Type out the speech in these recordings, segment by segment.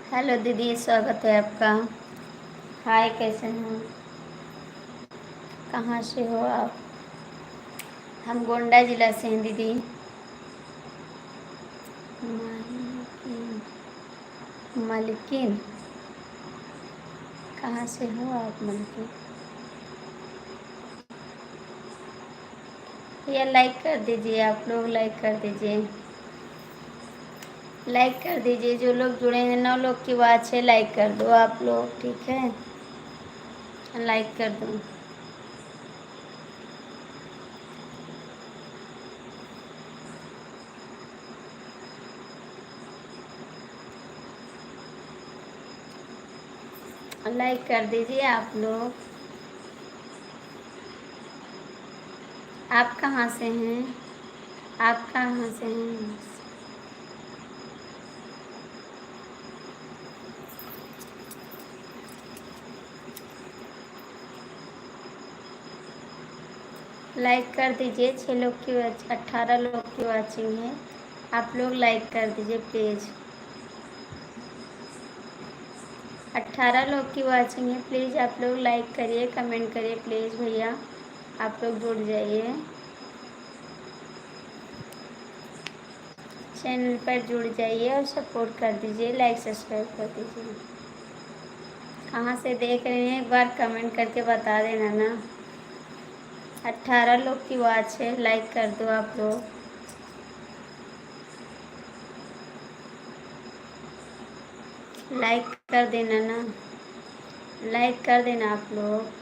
Hello दीदी, स्वागत है आपका। हाय, कैसे हैं? कहाँ से हो आप? हम गोंडा जिला से हैं दीदी। मालकिन। मलकिन। कहाँ से हो आप मलकिन? भैया लाइक कर दीजिए, आप लोग लाइक कर दीजिए। लाइक कर दीजिए, जो लोग जुड़े हैं 9 लोग की बात है, लाइक कर दो आप लोग, ठीक है? लाइक कर दो। लाइक कर दीजिए आप लोग। आप कहाँ से हैं? आप कहाँ से हैं? लाइक कर दीजिए। 6 लोग की 18 लोग की वॉचिंग है। आप लोग लाइक कर दीजिए प्लीज़। 18 लोग की वॉचिंग है, प्लीज़ आप लोग लाइक करिए, कमेंट करिए प्लीज़ भैया। आप लोग जुड़ जाइए, चैनल पर जुड़ जाइए और सपोर्ट कर दीजिए, लाइक सब्सक्राइब कर दीजिए। कहाँ से देख रहे हैं एक बार कमेंट करके बता देना ना। 18 लोग की वॉच है, लाइक कर दो आप लोग। लाइक कर देना ना, लाइक कर देना आप लोग।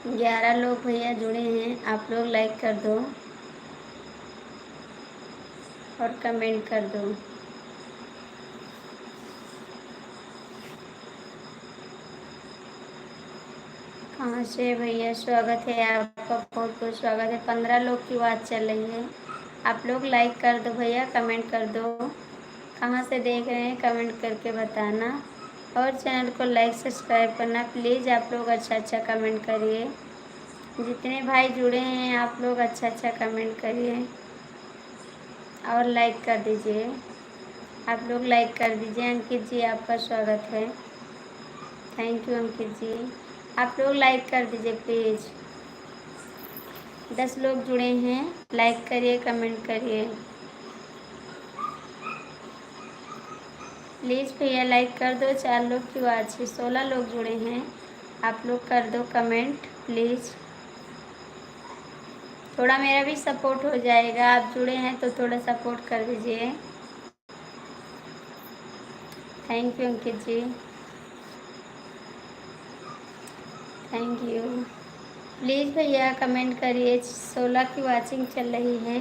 11 लोग भैया जुड़े हैं, आप लोग लाइक कर दो और कमेंट कर दो। कहाँ से भैया? स्वागत है आपका, बहुत बहुत स्वागत है। 15 लोग की बात चल रही है, आप लोग लाइक कर दो भैया, कमेंट कर दो। कहाँ से देख रहे हैं कमेंट करके बताना, और चैनल को लाइक सब्सक्राइब करना प्लीज़। आप लोग अच्छा अच्छा कमेंट करिए, जितने भाई जुड़े हैं आप लोग अच्छा अच्छा कमेंट करिए और लाइक कर दीजिए। आप लोग लाइक कर दीजिए। अंकित जी, आपका स्वागत है। थैंक यू अंकित जी। आप लोग लाइक कर दीजिए प्लीज़। 10 लोग जुड़े हैं, लाइक करिए, कमेंट करिए प्लीज़ भैया, लाइक कर दो। 4 लोग की बात है, 16 लोग जुड़े हैं, आप लोग कर दो कमेंट प्लीज़। थोड़ा मेरा भी सपोर्ट हो जाएगा, आप जुड़े हैं तो थोड़ा सपोर्ट कर दीजिए। Thank you Ankit ji, thank you. Please भैया कमेंट करिए। 16 की वॉचिंग चल रही है।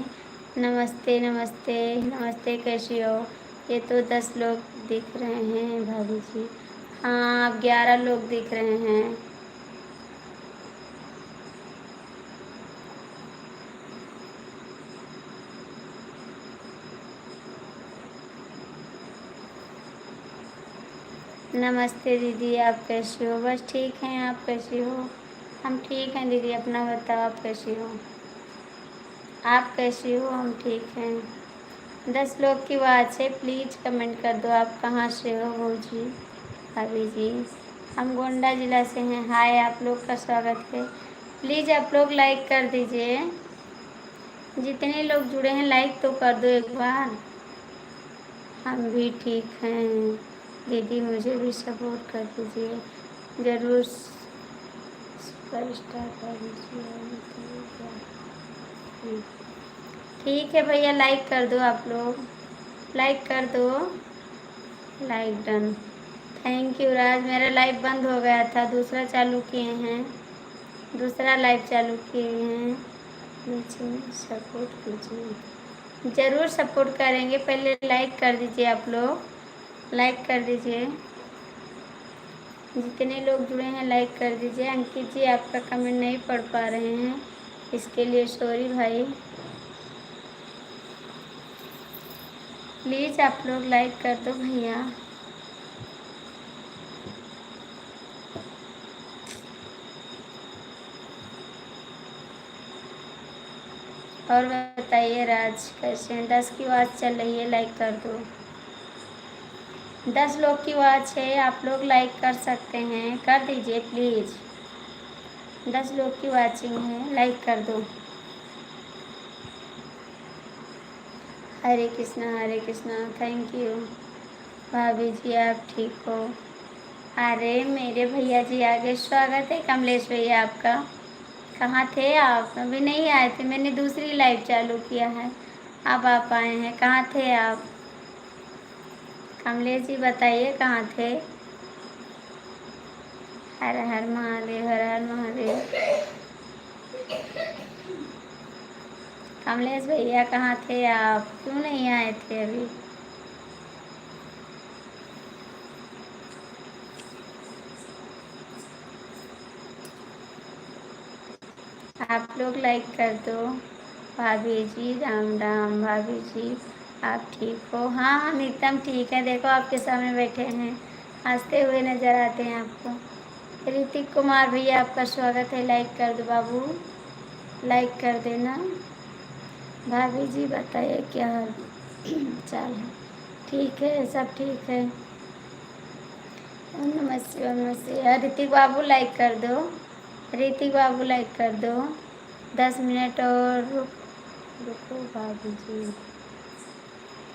नमस्ते नमस्ते नमस्ते, कैसी हो? ये तो 10 लोग दिख रहे हैं भाभी जी। हाँ, अब 11 लोग दिख रहे हैं। नमस्ते दीदी, आप कैसी हो? बस ठीक हैं, आप कैसी हो? हम ठीक हैं दीदी, अपना बताओ, आप कैसी हो? आप कैसी हो? हम ठीक हैं। 10 लोग की बात है, प्लीज़ कमेंट कर दो। आप कहाँ से हो भौजी, भाभी जी? हम गोंडा जिला से हैं। हाय, आप लोग का स्वागत है। प्लीज़ आप लोग लाइक कर दीजिए। जितने लोग जुड़े हैं लाइक तो कर दो एक बार। हम भी ठीक हैं दीदी, मुझे भी सपोर्ट कर दीजिए ज़रूर। सुपरस्टार कर दीजिए। ठीक है भैया, लाइक कर दो आप लोग, लाइक कर दो। Like done. थैंक यू राज। मेरा लाइव बंद हो गया था, दूसरा चालू किए हैं, दूसरा लाइव चालू किए हैं। नीचे सपोर्ट कीजिए, ज़रूर सपोर्ट करेंगे। पहले लाइक कर दीजिए आप लोग, लाइक कर दीजिए। जितने लोग जुड़े हैं लाइक कर दीजिए। अंकित जी आपका कमेंट नहीं पढ़ पा रहे हैं, इसके लिए सॉरी भाई। प्लीज़ आप लोग लाइक कर दो भैया। और बताइए राज कैसे हैं? 10 की आवाज़ चल रही है, लाइक कर दो। 10 लोग की आवाज़ है, आप लोग लाइक कर सकते हैं, कर दीजिए प्लीज़। 10 लोग की वाचिंग है, लाइक कर दो। हरे कृष्णा। थैंक यू भाभी जी, आप ठीक हो? अरे मेरे भैया जी आगे स्वागत है कमलेश भैया आपका। कहाँ थे आप? अभी नहीं आए थे, मैंने दूसरी लाइव चालू किया है, अब आप आए हैं। कहाँ थे आप? कमलेश जी बताइए कहाँ थे? हर हर महादेव, हर हर महादेव। कमलेश भैया कहाँ थे आप? क्यों नहीं आए थे अभी? आप लोग लाइक कर दो। भाभी जी राम राम। भाभी जी आप ठीक हो? हाँ हम एकदम ठीक है, देखो आपके सामने बैठे हैं, हंसते हुए नज़र आते हैं आपको। ऋतिक कुमार भैया आपका स्वागत है, लाइक कर दो बाबू, लाइक कर देना। भाभी जी बताइए क्या हाल चाल है? ठीक है, सब ठीक है। ओम नमः शिवाय, ओम नमः शिवाय। ऋतिक बाबू लाइक कर दो, ऋतिक बाबू लाइक कर दो। 10 मिनट और रुको भाभी जी।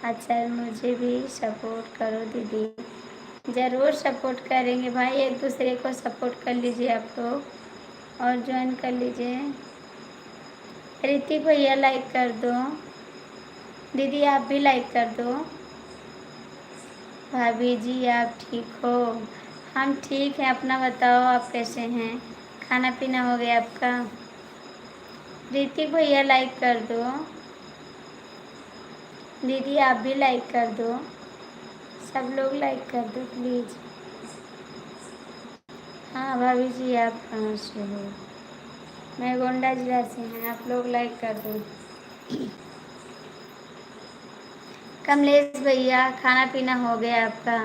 अच्छा मुझे भी सपोर्ट करो दीदी। ज़रूर सपोर्ट करेंगे भाई, एक दूसरे को सपोर्ट कर लीजिए आप लोग और ज्वाइन कर लीजिए। ऋतिक भैया लाइक कर दो, दीदी आप भी लाइक कर दो। भाभी जी आप ठीक हो? हम ठीक हैं, अपना बताओ आप कैसे हैं? खाना पीना हो गया आपका? ऋतिक भैया लाइक कर दो, दीदी आप भी लाइक कर दो, सब लोग लाइक कर दो प्लीज़। हाँ भाभी जी आप कहाँ से हो? मैं गोंडा जिला से हैं, आप लोग लाइक कर दो। कमलेश भैया खाना पीना हो गया आपका?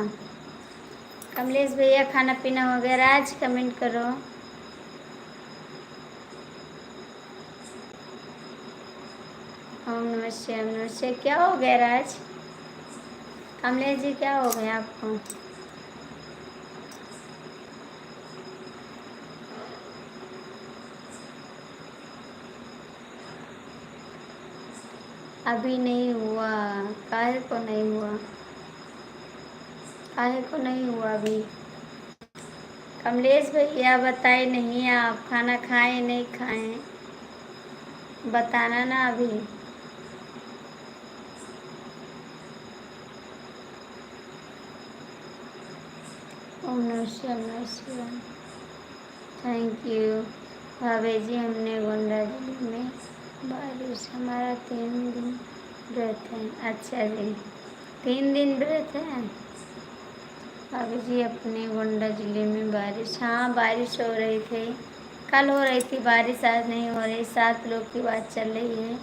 कमलेश भैया खाना पीना हो गया? राज कमेंट करो। ओम नमः शिवाय, ओम नमः शिवाय। क्या हो गया राज? कमलेश जी क्या हो गया आपको? अभी नहीं हुआ? काहे को नहीं हुआ? काहे को नहीं हुआ अभी? कमलेश भैया बताए नहीं, आप खाना खाए नहीं खाए, बताना ना अभी। ओम नमः शिवाय, ओम नमः शिवाय। थैंक यू भाभी जी। हमने गोंडा जिले में बारिश, हमारा 3 दिन व्रत है। अच्छा जी, 3 दिन व्रत है। भाभी जी अपने गोंडा जिले में बारिश, हाँ बारिश हो रही थी, कल हो रही थी बारिश, आज नहीं हो रही। 7 लोग की बात चल रही है,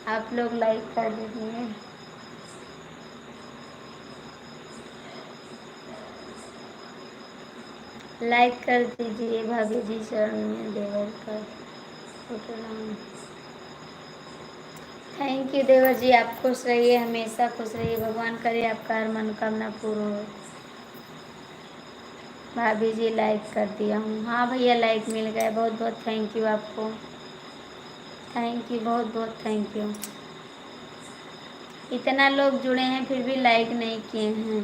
आप लोग लाइक कर दीजिए। लाइक कर दीजिए भाभी जी, चरण में देवर का फोटो नाम। थैंक यू देवर जी, आप खुश रहिए, हमेशा खुश रहिए, भगवान करे आपका हर मनोकामना पूर्ण हो। भाभी जी लाइक कर दिया हूँ। हाँ भैया लाइक मिल गए, बहुत बहुत थैंक यू आपको, थैंक यू, बहुत बहुत थैंक यू। इतना लोग जुड़े हैं फिर भी लाइक नहीं किए हैं,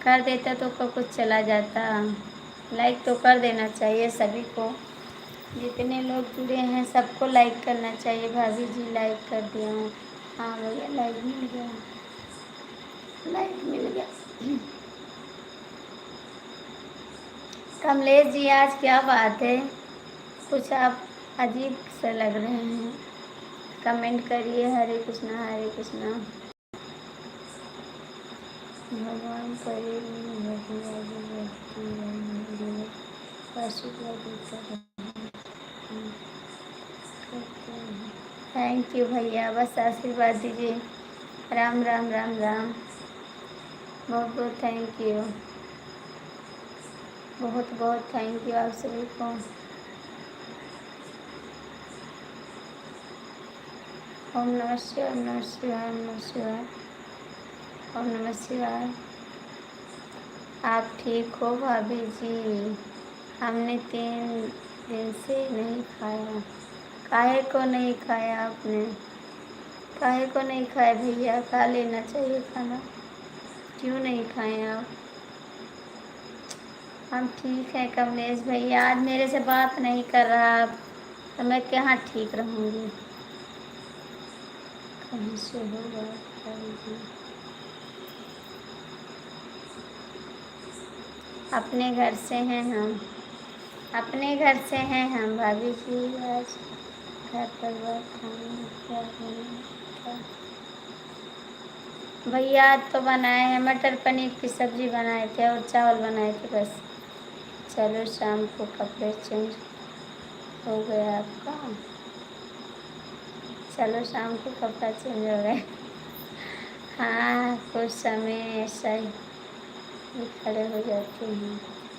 कर देता तो कुछ चला जाता। लाइक तो कर देना चाहिए सभी को, जितने लोग जुड़े हैं सबको लाइक करना चाहिए। भाभी जी लाइक कर दिया हूँ। हाँ भैया लाइक मिल गया, लाइक मिल गया। कमलेश जी आज क्या बात है, कुछ आप अजीब से लग रहे हैं। कमेंट करिए हरे कृष्णा हरे कृष्णा। भगवान करे थैंक यू भैया, बस आशीर्वाद दीजिए। राम राम राम राम, बहुत बहुत थैंक यू, बहुत बहुत थैंक यू आप सभी को। ओम नमः शिवाय, ओम नमः शिवाय, ओम नमः शिवाय, ओम नमः शिवाय। आप ठीक हो भाभी जी? हमने 3 दिन से नहीं खाया। काहे को नहीं खाया आपने? काहे को नहीं खाए भैया? खा लेना चाहिए खाना, क्यों नहीं खाए आप? हम ठीक हैं कमलेश भैया, आज मेरे से बात नहीं कर रहा आप, तो मैं कहाँ ठीक रहूँगी? कहीं से हो बात करिए। अपने घर से हैं हम, अपने घर से हैं हम भाभी जी। आज घर पर बात खाना क्या बना? भैया आज तो बनाए हैं मटर पनीर की सब्ज़ी बनाए थे और चावल बनाए थे बस। चलो शाम को कपड़े चेंज हो गया आपका, चलो शाम को कपड़ा चेंज हो गए। हाँ कुछ समय ऐसा ही खड़े हो जाते हैं,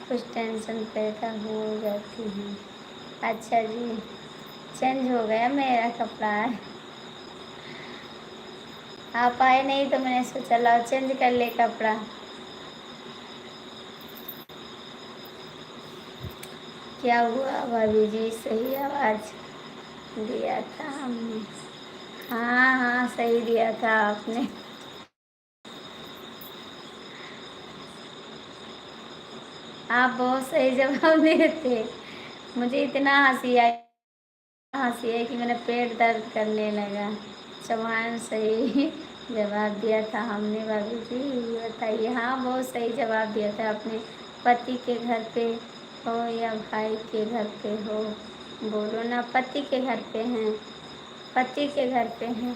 कुछ टेंशन पैदा हो जाती है। अच्छा जी, चेंज हो गया मेरा कपड़ा। आप आए नहीं तो मैंने सोचा लाओ चेंज कर ले कपड़ा। क्या हुआ भाभी जी? सही आवाज़ दिया था हमने। हाँ हाँ सही दिया था आपने। आप बहुत सही जवाब दिए थे। मुझे इतना हंसी है कि मेरा पेट दर्द करने लगा। चौहान सही जवाब दिया था हमने भाभी जी, बताइए। हाँ बहुत सही जवाब दिया था आपने। पति के घर पे हो या भाई के घर पे हो, बोलो ना। पति के घर पे हैं, पति के घर पे हैं,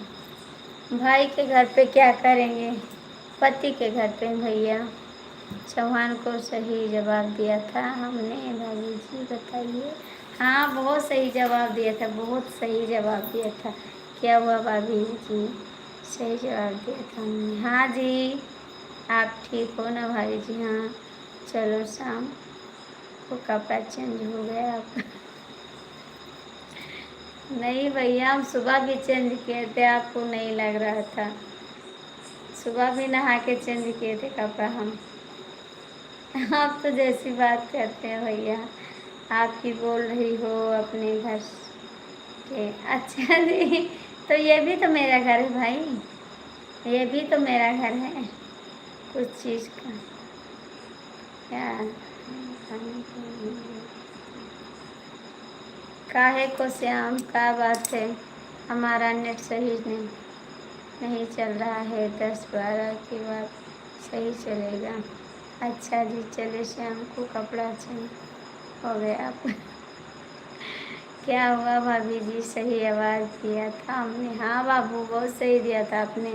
भाई के घर पे क्या करेंगे? पति के घर पे भैया। चौहान को सही जवाब दिया था हमने भाभी जी, बताइए। हाँ बहुत सही जवाब दिया था, बहुत सही जवाब दिया था। क्या हुआ भाभी जी? सही जवाब दिया था हमने। हाँ जी, आप ठीक हो ना भाभी जी? हाँ चलो शाम को कपड़ा चेंज हो गया आपका। नहीं भैया, हम सुबह भी चेंज किए थे, आपको नहीं लग रहा था। सुबह भी नहा के चेंज किए थे कपड़ा हम। आप तो जैसी बात करते हैं भैया, आपकी बोल रही हो अपने घर के। अच्छा जी, तो ये भी तो मेरा घर है भाई, ये भी तो मेरा घर है। कुछ चीज़ का क्या काहे को श्याम, का बात है? हमारा नेट सही नहीं चल रहा है, 10-12 के बाद सही चलेगा। अच्छा जी, चले श्याम को कपड़ा चेंज हो गया आप। क्या हुआ भाभी जी? सही आवाज़ दिया था हमने। हाँ बाबू बहुत सही दिया था आपने।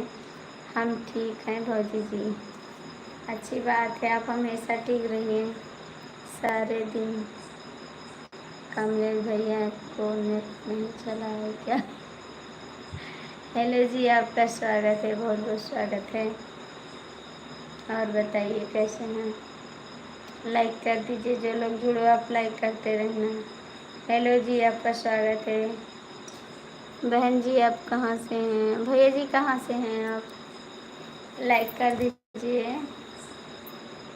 हम ठीक हैं भौजी जी, अच्छी बात है, आप हमेशा ठीक रहिए सारे दिन। कमलेश भैया को नेट नहीं चला है क्या? हेलो जी, आपका स्वागत है, बहुत बहुत स्वागत है। और बताइए कैसे हैं? लाइक कर दीजिए, जो लोग जुड़ो आप लाइक करते रहना। हेलो जी, आपका स्वागत है। बहन जी आप कहाँ से हैं? भैया जी कहाँ से हैं आप? लाइक कर दीजिए।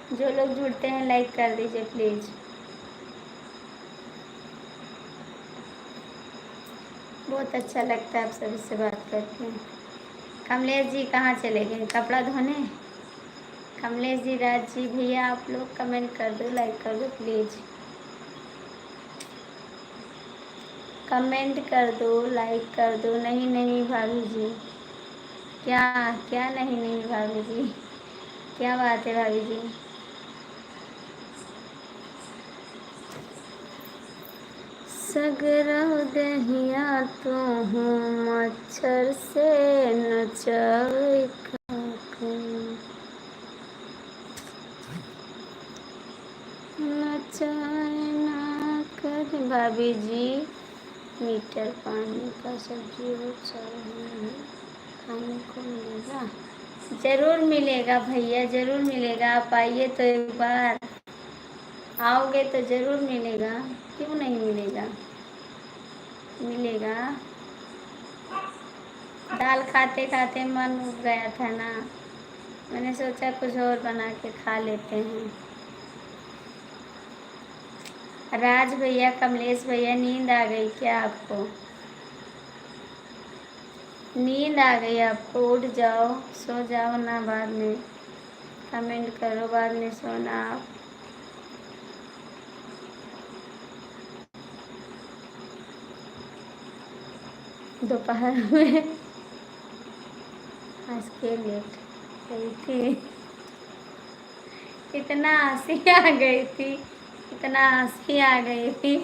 जो लोग जुड़ते हैं लाइक कर दीजिए प्लीज़। बहुत अच्छा लगता है आप सभी से बात करके। कमलेश जी कहाँ चले गए, कपड़ा धोने? कमलेश जी, राज जी, भैया आप लोग कमेंट कर दो, लाइक कर दो प्लीज़। कमेंट कर दो, लाइक कर दो। नहीं नहीं भाभी जी, क्या क्या नहीं नहीं भाभी जी, क्या बात है भाभी जी? सगरव दहिया तो हूँ मच्छर से नचाए नचाए ना कर भाभी जी। मीटर पानी का सब्जी और चावल खाने को मिलेगा? ज़रूर मिलेगा भैया, ज़रूर मिलेगा। आप आइए तो एक बार, आओगे तो ज़रूर मिलेगा, क्यों नहीं मिलेगा? मिलेगा। दाल खाते खाते मन उब गया था ना, मैंने सोचा कुछ और बना के खा लेते हैं। राज भैया, कमलेश भैया, नींद आ गई क्या आपको? नींद आ गई आपको? उठ जाओ, सो जाओ ना, बाद में कमेंट करो, बाद में सोना आप। दोपहर में हंस के लेट गई थी, इतना हंसी आ गई थी, इतना हंसी आ गई थी,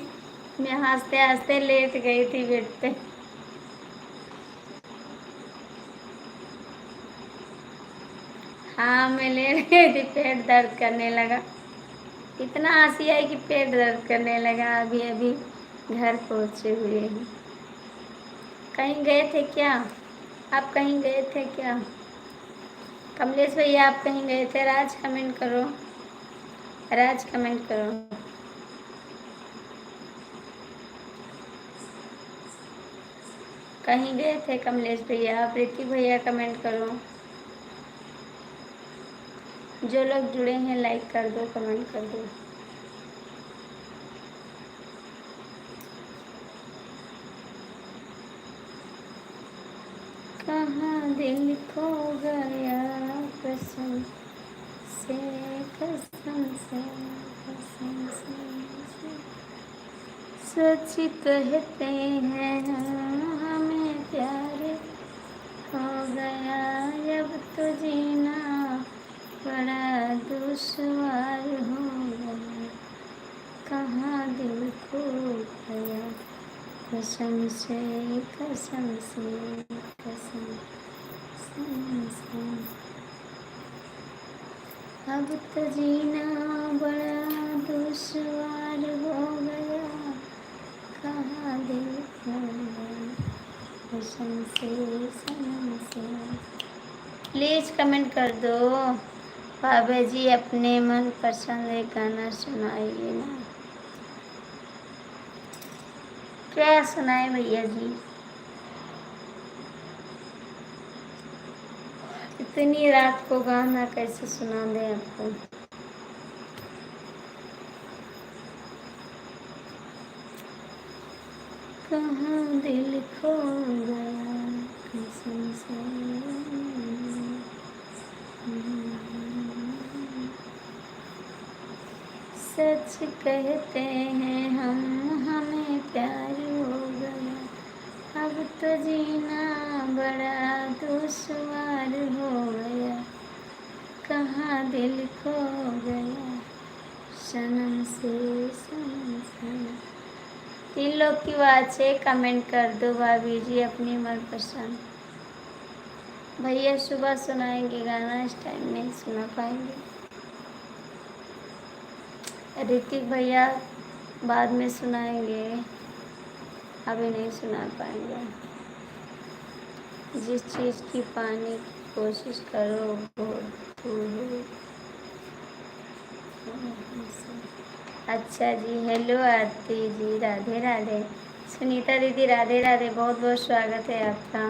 मैं हंसते हंसते लेट गई थी बेड पे। हाँ मैं लेट गई थी, पेट दर्द करने लगा, इतना हंसी आई कि पेट दर्द करने लगा। अभी अभी घर पहुँचे हुए हैं। कहीं गए थे क्या? आप कहीं गए थे क्या? कमलेश भैया आप कहीं गए थे? राज कमेंट करो, राज कमेंट करो। कहीं गए थे कमलेश भैया? प्रीति भैया कमेंट करो। जो लोग जुड़े हैं लाइक कर दो, कमेंट कर दो। कहाँ दिल खो गया, कसम से कसम से कसम से सच कहते हैं हमें प्यार हो गया, अब तो जीना बड़ा दुश्वार हो गया। कहाँ दिल खो गया, कसम से कसम से कसम से अब तो जीना बड़ा दुश्वार हो गया। कहाँ दिल खो गया, कसम से सनम से। प्लीज़ कमेंट कर दो। बाबा जी अपने मन पसंद एक गाना सुनाइए ना। क्या सुनाए भैया जी? इतनी रात को गाना कैसे सुना दें आपको? कहाँ दिल खो गया, कसम से सच कहते हैं हम हमें प्यार हो गया, अब तो जीना बड़ा दुश्वार हो गया। कहाँ दिल खो गया, सनम से सनम से। 3 लोग की बात है, कमेंट कर दो भाभी जी अपनी मनपसंद। भैया सुबह सुनाएंगे गाना, इस टाइम नहीं सुना पाएंगे। ऋतिक भैया बाद में सुनाएंगे, अभी नहीं सुना पाएंगे। जिस चीज़ की पाने की कोशिश करो वो दूर हो। अच्छा जी, हेलो आरती जी, राधे राधे। सुनीता दीदी राधे राधे, बहुत बहुत स्वागत है आपका।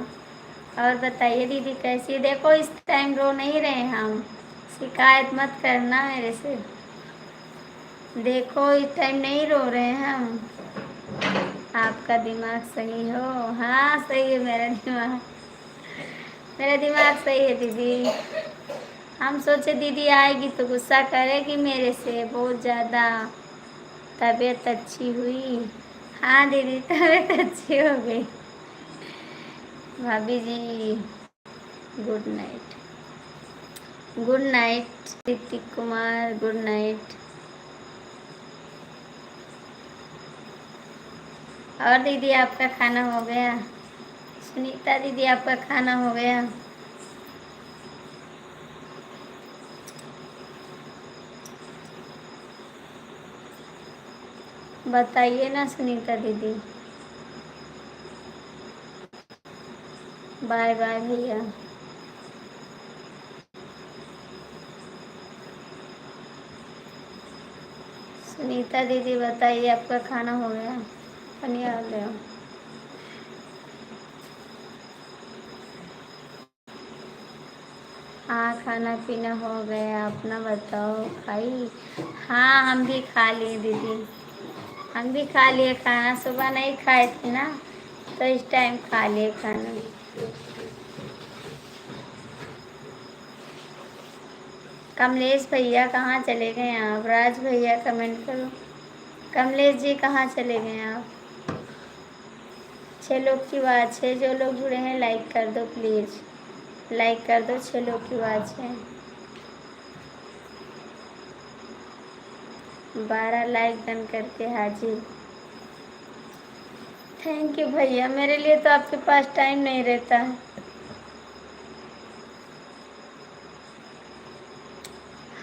और बताइए दीदी कैसी है? देखो इस टाइम रो नहीं रहे हम, शिकायत मत करना मेरे से। देखो इस टाइम नहीं रो रहे हैं हम। आपका दिमाग सही हो। हाँ सही है मेरा दिमाग। मेरा दिमाग सही है दीदी। हम सोचे दीदी आएगी तो गुस्सा करेगी मेरे से बहुत ज़्यादा। तबीयत अच्छी हुई। हाँ दीदी तबीयत अच्छी हो गई। भाभी जी good night. Good night Hrithik Kumar, good night. और दीदी आपका खाना हो गया? सुनीता दीदी आपका खाना हो गया? बताइए ना सुनीता दीदी। बाय बाय भैया। सुनीता दीदी बताइए आपका खाना हो गया? पनिया ले आओ। हाँ खाना पीना हो गया, अपना बताओ खाई? हाँ हम भी खा लिए दीदी। हम भी खा लिए खाना, सुबह नहीं खाए थे ना तो इस टाइम खा लिए खाना। कमलेश भैया कहाँ चले गए आप? राज भैया कमेंट करो। कमलेश जी कहाँ चले गए आप? 6 लोग की बात है, जो लोग जुड़े हैं लाइक कर दो प्लीज़। लाइक कर दो, 6 लोग की बात है। 12 लाइक डन करके हाजिर। थैंक यू भैया, मेरे लिए तो आपके पास टाइम नहीं रहता है।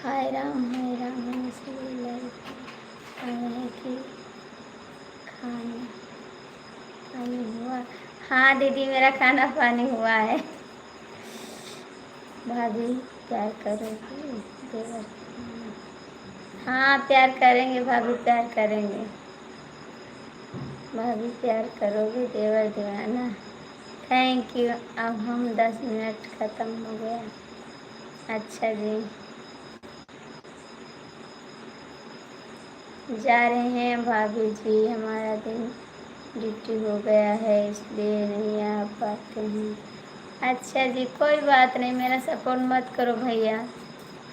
हाय राम हम इसलिए लाइक आए हैं कि खाना पानी हुआ। हाँ दीदी मेरा खाना पानी हुआ है। भाभी प्यार करोगी देवर? हाँ प्यार करेंगे भाभी, प्यार करेंगे। भाभी प्यार करोगे देवर दीवाना? Thank you. अब हम 10 मिनट ख़त्म हो गया। अच्छा जी जा रहे हैं भाभी जी, हमारा दिन ड्यूटी हो गया है इसलिए नहीं आ पाते हैं। अच्छा जी कोई बात नहीं, मेरा सपोर्ट मत करो भैया,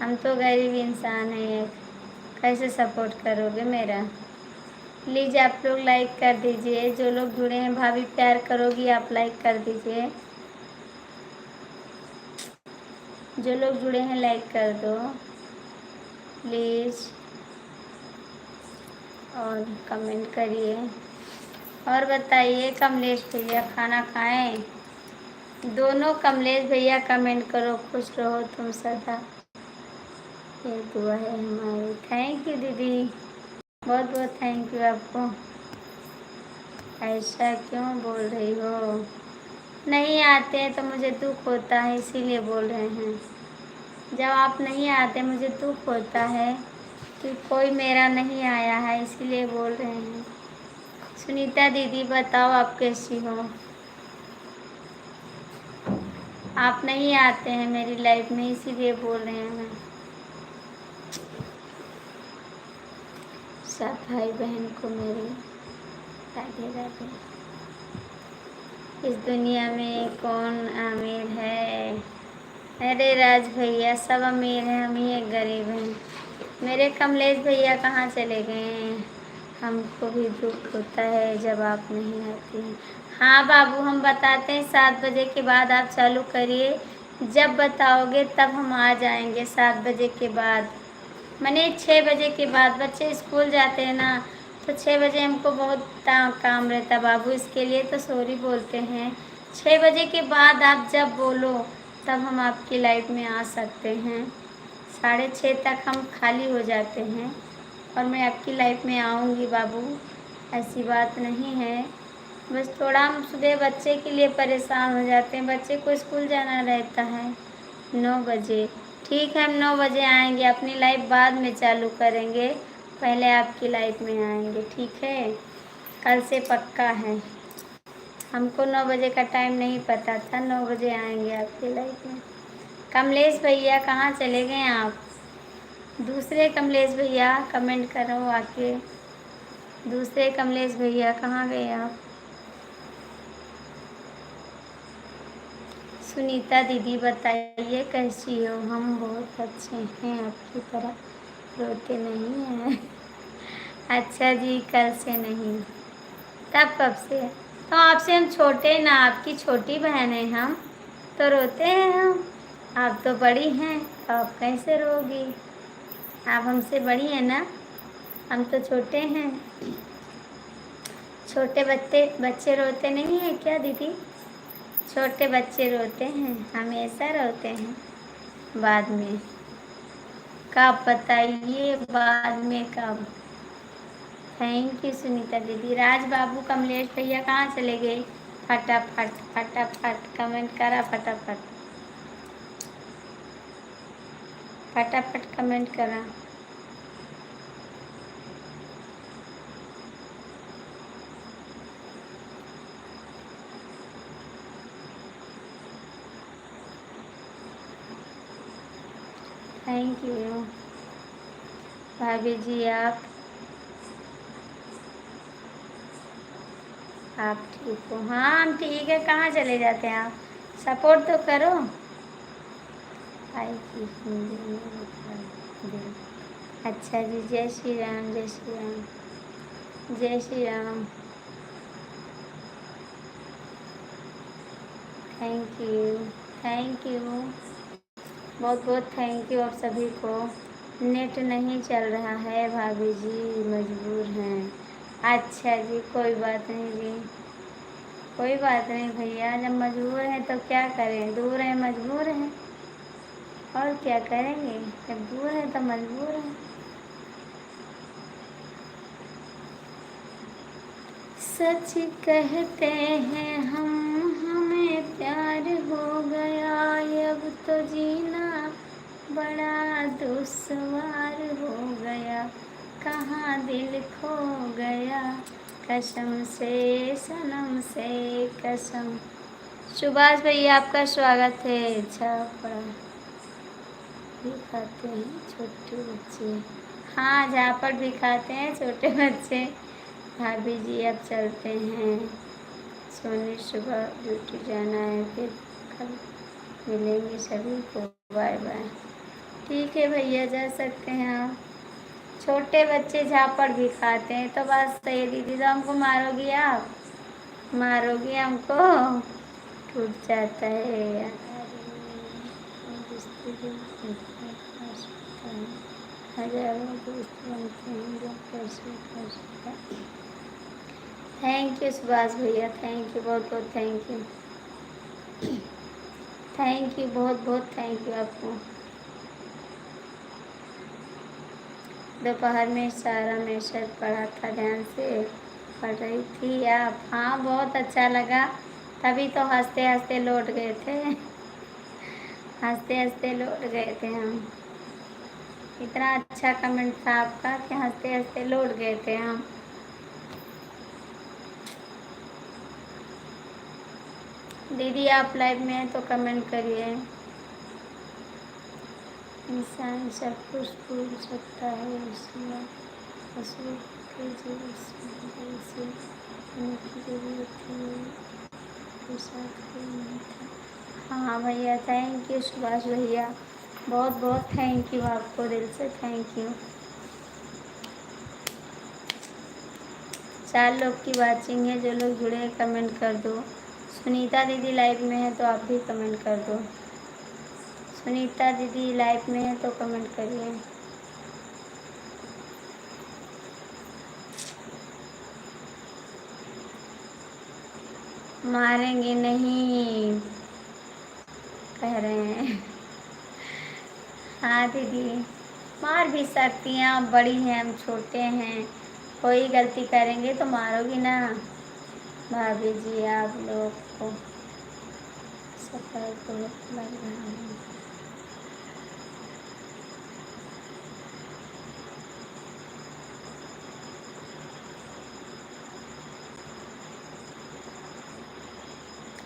हम तो गरीब इंसान हैं, कैसे सपोर्ट करोगे मेरा? प्लीज़ आप लोग लाइक कर दीजिए, जो लोग जुड़े हैं। भाभी प्यार करोगी आप लाइक कर दीजिए। जो लोग जुड़े हैं लाइक कर दो प्लीज़ और कमेंट करिए। और बताइए कमलेश भैया खाना खाएं? दोनों कमलेश भैया कमेंट करो, खुश रहो तुम सदा, ये दुआ है हमारी। थैंक यू दीदी, बहुत बहुत थैंक यू आपको। ऐसा क्यों बोल रही हो? नहीं आते हैं तो मुझे दुख होता है इसीलिए बोल रहे हैं। जब आप नहीं आते मुझे दुख होता है कि कोई मेरा नहीं आया है, इसीलिए बोल रहे हैं। सुनीता दीदी बताओ आप कैसी हो? आप नहीं आते हैं मेरी लाइफ में इसीलिए बोल रहे हैं। सब भाई बहन को मेरे राधे राधे। इस दुनिया में कौन अमीर है? अरे राज भैया सब अमीर हैं, हम ही एक गरीब हैं। मेरे कमलेश भैया कहाँ चले गए हैं? हमको भी दुख होता है जब आप नहीं आती हैं। हाँ बाबू हम बताते हैं, 7 बजे के बाद आप चालू करिए, जब बताओगे तब हम आ जाएंगे। 7 बजे के बाद मैंने 6 बजे के बाद, बच्चे स्कूल जाते हैं ना तो 6 बजे हमको बहुत काम रहता बाबू, इसके लिए तो सॉरी बोलते हैं। 6 बजे के बाद आप जब बोलो तब हम आपकी लाइफ में आ सकते हैं। 6:30 तक हम खाली हो जाते हैं और मैं आपकी लाइफ में आऊँगी बाबू, ऐसी बात नहीं है। बस थोड़ा हम सुबह बच्चे के लिए परेशान हो जाते हैं, बच्चे को स्कूल जाना रहता है 9 बजे। ठीक है हम 9 बजे आएंगे, अपनी लाइफ बाद में चालू करेंगे, पहले आपकी लाइफ में आएंगे ठीक है? कल से पक्का है। हमको 9 बजे का टाइम नहीं पता था, 9 बजे आएंगे आपकी लाइफ में। कमलेश भैया कहाँ चले गए आप? दूसरे कमलेश भैया कमेंट करो आके। दूसरे कमलेश भैया कहाँ गए आप? सुनीता दीदी बताइए कैसी हो? हम बहुत अच्छे हैं, आपकी तरह रोते नहीं हैं। अच्छा जी, कल से नहीं। तब कब से? तो आपसे हम छोटे ना, आपकी छोटी बहन है हम, तो रोते हैं हम। आप तो बड़ी हैं, तो आप कैसे रोगी? आप हमसे बड़ी हैं ना, हम तो छोटे हैं। छोटे बच्चे बच्चे रोते नहीं हैं क्या दीदी? छोटे बच्चे रोते हैं, हमेशा रोते हैं। बाद में कब बताइए, बाद में कब? थैंक यू सुनीता दीदी। राज बाबू कमलेश भैया कहाँ चले गए? फटाफट फटाफट कमेंट करा, फटाफट फटाफट कमेंट करा। थैंक यू भाभी जी। आप ठीक हो? हाँ हम ठीक है। कहाँ चले जाते हैं आप? सपोर्ट तो करो। आई की हिंदी में बता दे। अच्छा जी, जय श्री राम, जय श्री राम, जय Shri Ram. Thank you, thank you, बहुत बहुत थैंक यू आप सभी को। नेट नहीं चल रहा है भाभी जी, मजबूर हैं। अच्छा जी, कोई बात नहीं जी, कोई बात नहीं भैया। जब मजबूर हैं तो क्या करें, दूर हैं मजबूर हैं, और क्या करेंगे? जब दूर हैं तो मजबूर हैं। सच कहते हैं हम, हमें प्यार हो गया, अब तो जीना बड़ा दुश्वार हो गया। कहाँ दिल खो गया, कसम से सनम से कसम। सुभाष भैया आपका स्वागत है। अच्छा पड़ा भी खाते हैं छोटे बच्चे? हाँ, झापड़ भी खाते हैं छोटे बच्चे। भाभी जी अब चलते हैं, सोने सुबह ड्यूटी जाना है, फिर कल मिलेंगे सभी को। Bye bye. ठीक है भैया, जा सकते हैं आप। छोटे बच्चे झापड़ भी खाते हैं तो बात सही है दीदी। तो हमको मारोगी आप? मारोगी हमको? टूट जाता है। हजारों दोस्त बनते हैं जो कैसे कर सकता है। थैंक यू सुभाष भैया, थैंक यू, बहुत बहुत थैंक यू। थैंक यू, बहुत बहुत थैंक यू आपको। दोपहर में सारा मैसेज पढ़ा था, ध्यान से पढ़ रही थी आप? हाँ, बहुत अच्छा लगा, तभी तो हंसते हंसते लौट गए थे। हंसते हंसते लौट गए थे हम। इतना अच्छा कमेंट था आपका कि हंसते हंसते लौट गए थे हम। दीदी आप लाइव में हैं तो कमेंट करिए। इंसान सब कुछ भूल सकता है, इसलिए पशु के जीवन से होने की जरूरत है, के साथ कोई नहीं था। हाँ भैया, थैंक यू सुभाष भैया, बहुत बहुत थैंक यू आपको, दिल से थैंक यू। 4 लोग की वाचिंग है, जो लोग जुड़े हैं कमेंट कर दो। सुनीता दीदी लाइव में है तो आप भी कमेंट कर दो। सुनीता दीदी लाइव में है तो कमेंट करिए। मारेंगे नहीं कह रहे हैं। हाँ दीदी, मार भी सकती हैं, आप बड़ी हैं हम छोटे हैं, कोई गलती करेंगे तो मारोगी ना भाभी जी। आप लोग को सफर बहुत लग रहा है।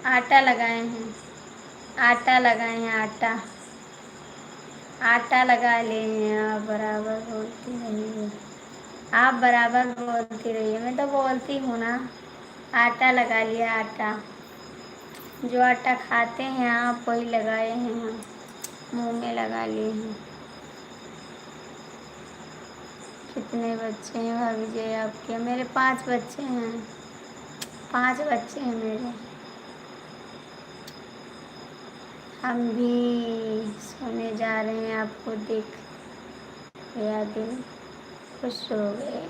आटा लगाए हैं, आटा लगाए हैं, आटा। आटा लगा लिए हैं। आप बराबर बोलती रहिए, आप बराबर बोलती रहिए, मैं तो बोलती हूँ ना। आटा लगा लिया, आटा। जो आटा खाते हैं आप वही लगाए हैं हम, मुंह में लगा लिए हैं। कितने बच्चे हैं भाभी जी आपके? मेरे 5 बच्चे हैं, 5 बच्चे हैं मेरे। हम भी सोने जा रहे हैं, आपको देख गया दिल खुश हो गए।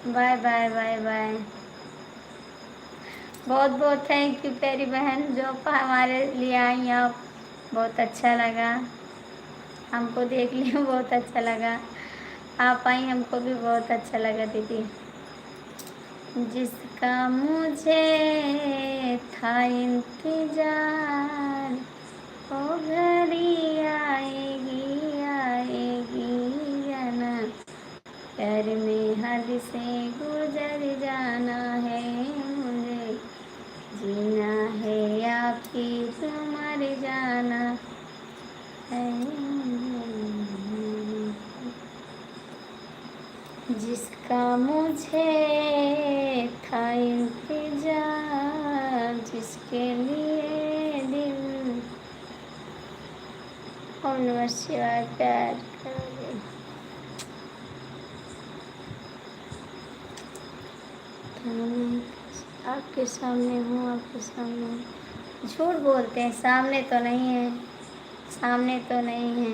Bye bye bye bye. बहुत बहुत थैंक यू प्यारी बहन, जो हमारे लिए आई आप। बहुत अच्छा लगा, हमको देख लिया बहुत अच्छा लगा। आप आई हमको भी बहुत अच्छा लगा दीदी। जिसका मुझे था इंतजार, वो घड़ी आएगी आएगी जाना, प्यार में हद से गुजर जाना है मुझे, जीना है या फिर मर जाना है। जिसका मुझे था इंतजार, जिसके लिए दिल। ओम नमः शिवाय। प्यार करोगे? आपके सामने हूँ, आपके सामने हूँ। झूठ बोलते हैं, सामने तो नहीं है, सामने तो नहीं है।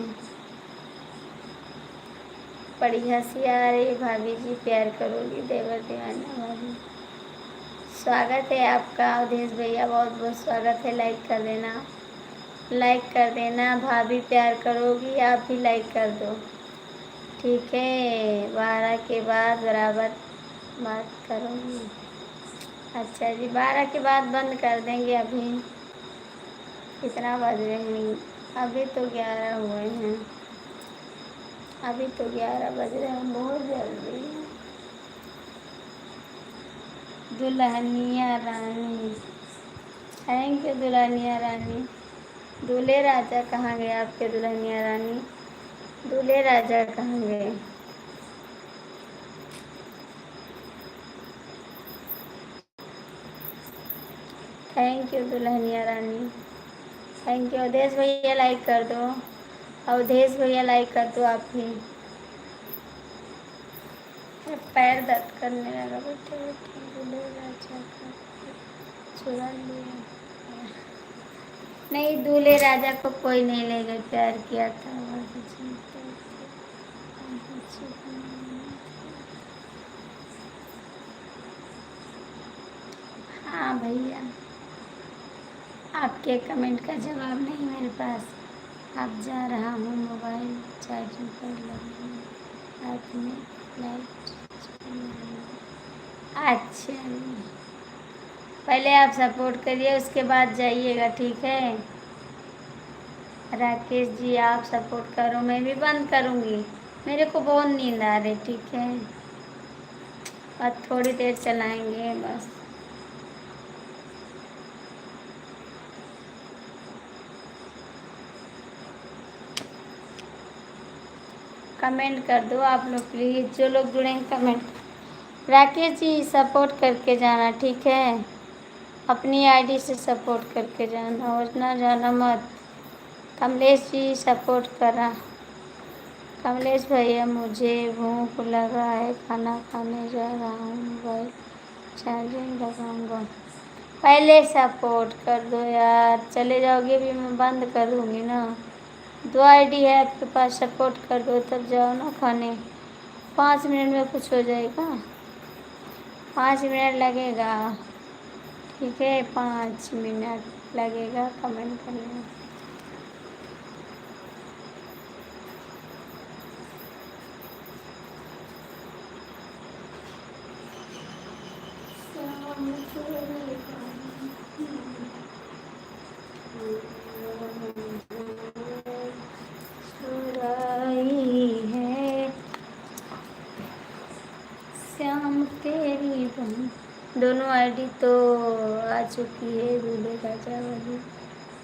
बड़ी हंसी आ रही भाभी जी, प्यार करोगी देवर दीवाना भाभी। स्वागत है आपका अवधेश भैया, बहुत बहुत स्वागत है। लाइक कर देना, लाइक कर देना। भाभी प्यार करोगी, आप भी लाइक कर दो, ठीक है? 12 के बाद बराबर बात करूँगी। अच्छा जी, 12 के बाद बंद कर देंगे। अभी कितना बज रहे हैं? अभी तो 11 हुए हैं, अभी तो 11 बज रहे हैं, बहुत जल्दी। दुल्हनिया रानी, थैंक यू दुल्हनिया रानी। दूल्हे राजा कहाँ गए आपके? दुल्हनिया रानी, दूल्हे राजा कहाँ गए? थैंक यू दुल्हनिया रानी, थैंक यू। अवधेश भैया लाइक कर दो, अवधेश भैया लाइक कर दो आप भी। पैर दर्द करने लगा बैठे बैठे। दूल्हे राजा का चुरा लिया। नहीं, दूल्हे राजा को कोई नहीं ले गए, प्यार किया था। हाँ भैया, आपके कमेंट का जवाब नहीं मेरे पास। अब जा रहा हूँ मोबाइल चार्जिंग पर लगाने, रात में लाइट। अच्छा, पहले आप सपोर्ट करिए, उसके बाद जाइएगा, ठीक है? राकेश जी आप सपोर्ट करो, मैं भी बंद करूँगी, मेरे को बहुत नींद आ रही, ठीक है? और थोड़ी देर चलाएंगे बस। कमेंट कर दो आप लोग प्लीज़, जो लोग जुड़े हैं कमेंट। राकेश जी सपोर्ट करके जाना, ठीक है? अपनी आईडी से सपोर्ट करके जाना और ना जाना मत। कमलेश जी सपोर्ट करा। कमलेश भैया मुझे भूख लगा है, खाना खाने जा रहा हूँ, मोबाइल चार्जिंग लगाऊंगा। पहले सपोर्ट कर दो यार, चले जाओगे भी मैं बंद कर दूँगी ना। 2 आईडी है आपके पास, सपोर्ट कर दो तब जाओ ना खाने। 5 मिनट में कुछ हो जाएगा, 5 मिनट लगेगा, ठीक है? 5 मिनट लगेगा कमेंट करने में। श्याम तेरी बहन, दोनों आईडी तो आ चुकी है, दूल्हे राजा वाली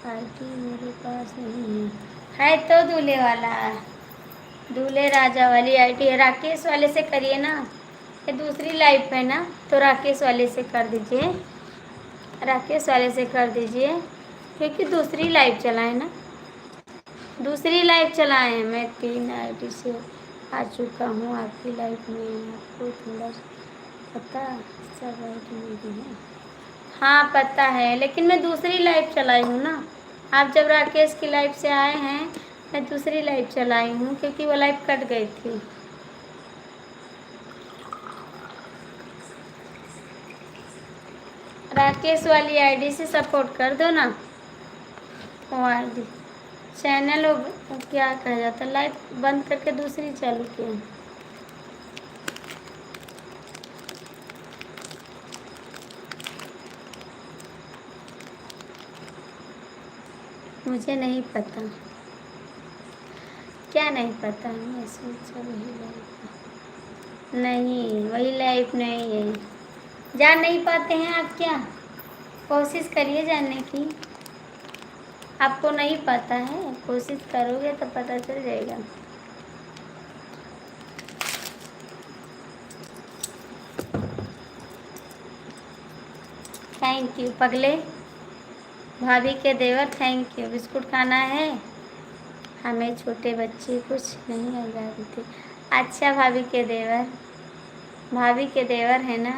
आईडी मेरे पास नहीं है। है तो दूल्हे वाला, दूल्हे राजा वाली आईडी है। राकेश वाले से करिए ना, ये दूसरी लाइफ है ना, तो राकेश वाले से कर दीजिए, राकेश वाले से कर दीजिए, क्योंकि दूसरी लाइव चलाए ना, दूसरी लाइव चलाए। मैं 3 आईडी से आ चुका हूँ आपकी लाइफ में, आपको थोड़ा पता, सब आईडी मेरी है। हाँ पता है, लेकिन मैं दूसरी लाइव चलाई हूँ ना। आप जब राकेश की लाइव से आए हैं, मैं दूसरी लाइव चलाई हूँ, क्योंकि वो लाइव कट गई थी। राकेश वाली आईडी से सपोर्ट कर दो ना, वो आईडी चैनल वो क्या कहा जाता है, लाइव बंद करके दूसरी चालू किया। मुझे नहीं पता, क्या नहीं पता, मैं सोचा वही लाइफ नहीं, वही लाइफ नहीं है। जान नहीं पाते हैं आप क्या? कोशिश करिए जानने की। आपको नहीं पता है, कोशिश करोगे तो पता चल जाएगा। थैंक यू पगले, भाभी के देवर थैंक यू। बिस्कुट खाना है हमें, छोटे बच्चे कुछ नहीं आज़ादी थे। अच्छा भाभी के देवर, भाभी के देवर है ना।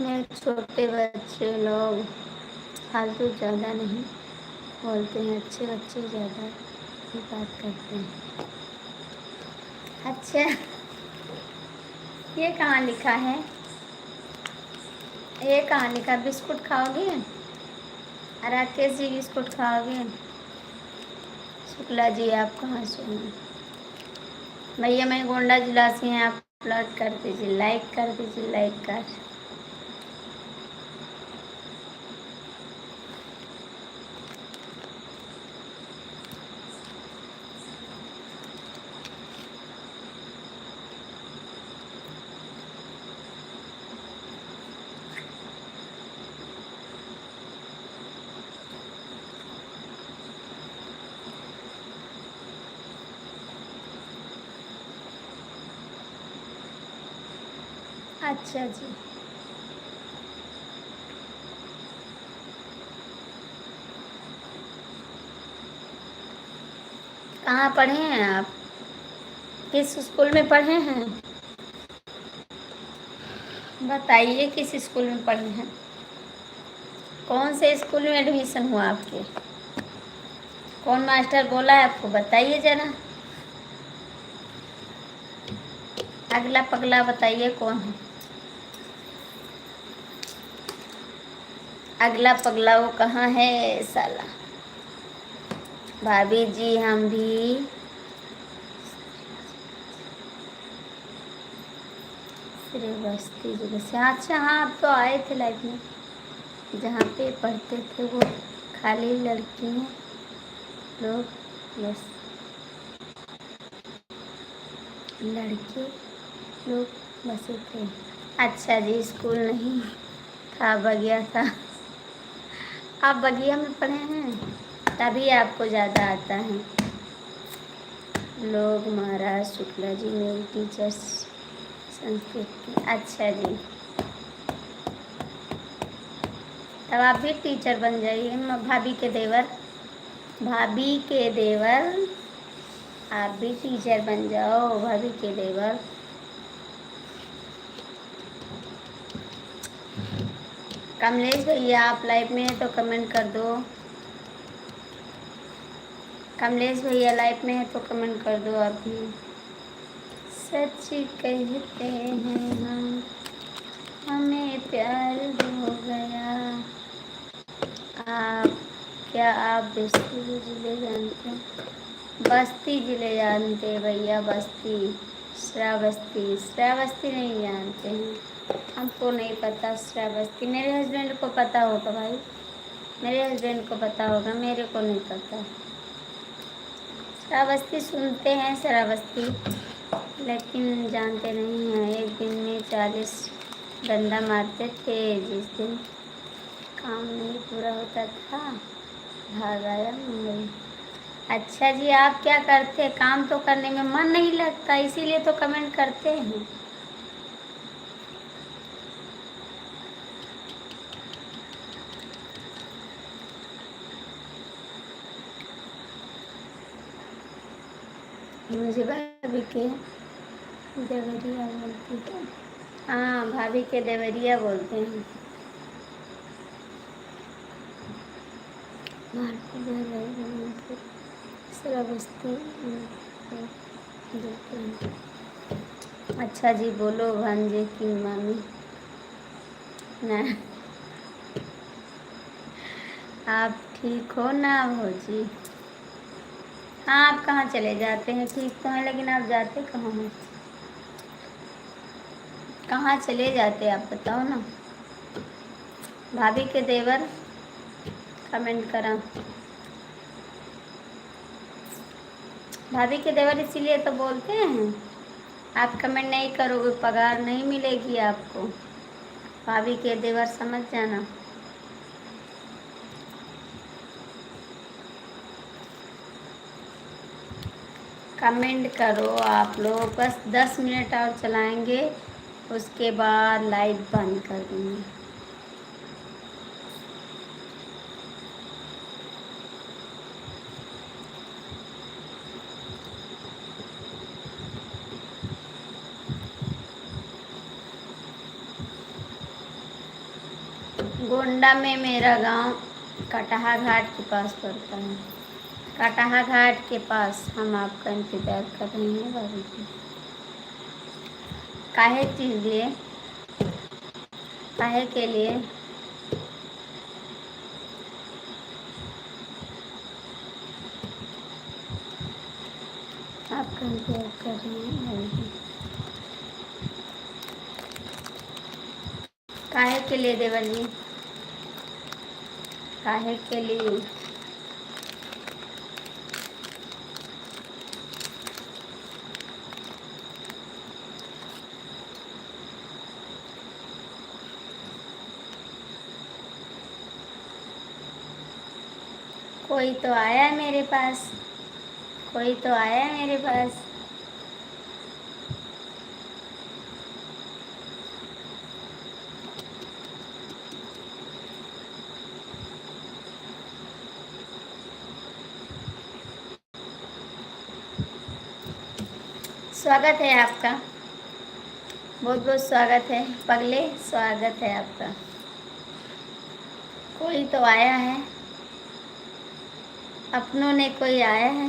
मेरे छोटे बच्चे लोग फालतू ज़्यादा नहीं बोलते हैं, अच्छे बच्चे ज़्यादा ही बात करते हैं। अच्छा ये कहाँ लिखा है, ये कहाँ लिखा? बिस्कुट खाओगे? राकेश जी बिस्कुट खाओगे? शुक्ला जी आप कहाँ से हैं? भैया मैं गोंडा जिला से हैं, आप अपलोड कर दीजिए, लाइक कर दीजिए, लाइक कर। अच्छा जी, कहाँ पढ़े हैं आप? किस स्कूल में पढ़े हैं? बताइए किस स्कूल में पढ़े हैं, कौन से स्कूल में एडमिशन हुआ आपके? कौन मास्टर बोला है आपको, बताइए ज़रा। अगला पगला बताइए कौन है? अगला पगला वो कहाँ है साला? भाभी जी हम भी श्रीवस्ती जिले से। अच्छा हाँ, आप तो आए थे लाइफ में, जहाँ पे पढ़ते थे वो खाली लड़कियाँ लोग, बस लड़के लोग बसे थे। अच्छा जी, स्कूल नहीं था, बगिया था। आप बगिया में पढ़े हैं, तभी आपको ज़्यादा आता है। लोग महाराज शुक्ला जी मेरी टीचर्स संस्कृत की। अच्छा जी, तब आप भी टीचर बन जाइए। भाभी के देवर, भाभी के देवर आप भी टीचर बन जाओ, भाभी के देवर। कमलेश भैया आप लाइव में हैं तो कमेंट कर दो। कमलेश भैया लाइव में है तो कमेंट कर दो आप भी। सच कहते हैं हम, हमें प्यार हो गया। आप क्या आप बस्ती जिले जानते हैं? बस्ती जिले जानते भैया, बस्ती श्रावस्ती, श्रावस्ती नहीं जानते हैं, हमको नहीं पता श्रावस्ती। मेरे हस्बैंड को पता होगा भाई, मेरे हस्बैंड को पता होगा, मेरे को नहीं पता। श्रावस्ती सुनते हैं श्रावस्ती, लेकिन जानते नहीं हैं। एक दिन में 40 डंडा मारते थे, जिस दिन काम नहीं पूरा होता था भाग आया मुंबई। अच्छा जी, आप क्या करते हैं? काम तो करने में मन नहीं लगता, इसीलिए तो कमेंट करते हैं। मुझे भाभी के देवरिया बोलती है। हाँ, भाभी के देवरिया बोलते हैं। श्रावस्ती। अच्छा जी, बोलो भांजे की मामी ना। आप ठीक हो ना भौजी? हाँ, आप कहाँ चले जाते हैं? ठीक तो हैं, लेकिन आप जाते कहाँ हैं? कहाँ चले जाते आप बताओ ना। भाभी के देवर कमेंट करा। भाभी के देवर इसीलिए तो बोलते हैं, आप कमेंट नहीं करोगे पगार नहीं मिलेगी आपको। भाभी के देवर समझ जाना। कमेंट करो आप लोग, बस 10 मिनट और चलाएंगे, उसके बाद लाइट बंद कर देंगे। गोंडा में मेरा गांव कटहा घाट के पास पड़ता है। कटहा घाट के पास हम आपका इंतज़ार कर रहे हैं भाभी जी। काहे चीज़ लिए? काहे के लिए? आपका इंतज़ार कर रहे हैं भाभी जी। काहे के लिए देवर जी? काहे के लिए? कोई तो आया है मेरे पास, कोई तो आया है मेरे पास। स्वागत है आपका, बहुत बहुत स्वागत है पगले, स्वागत है आपका। कोई तो आया है, अपनों ने कोई आया है।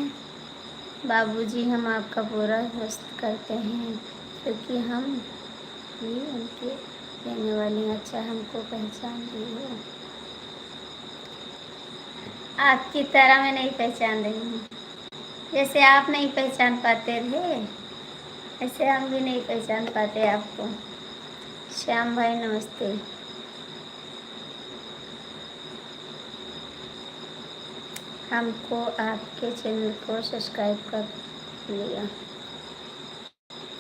बाबूजी, हम आपका पूरा दोस्त करते हैं, क्योंकि हम ही उनके रहने वाले हैं। अच्छा, हमको पहचान रही हो? आपकी तरह मैं नहीं पहचान रही हूँ। जैसे आप नहीं पहचान पाते थे, ऐसे हम भी नहीं पहचान पाते आपको। श्याम भाई नमस्ते। हमको आपके चैनल को सब्सक्राइब कर लिया,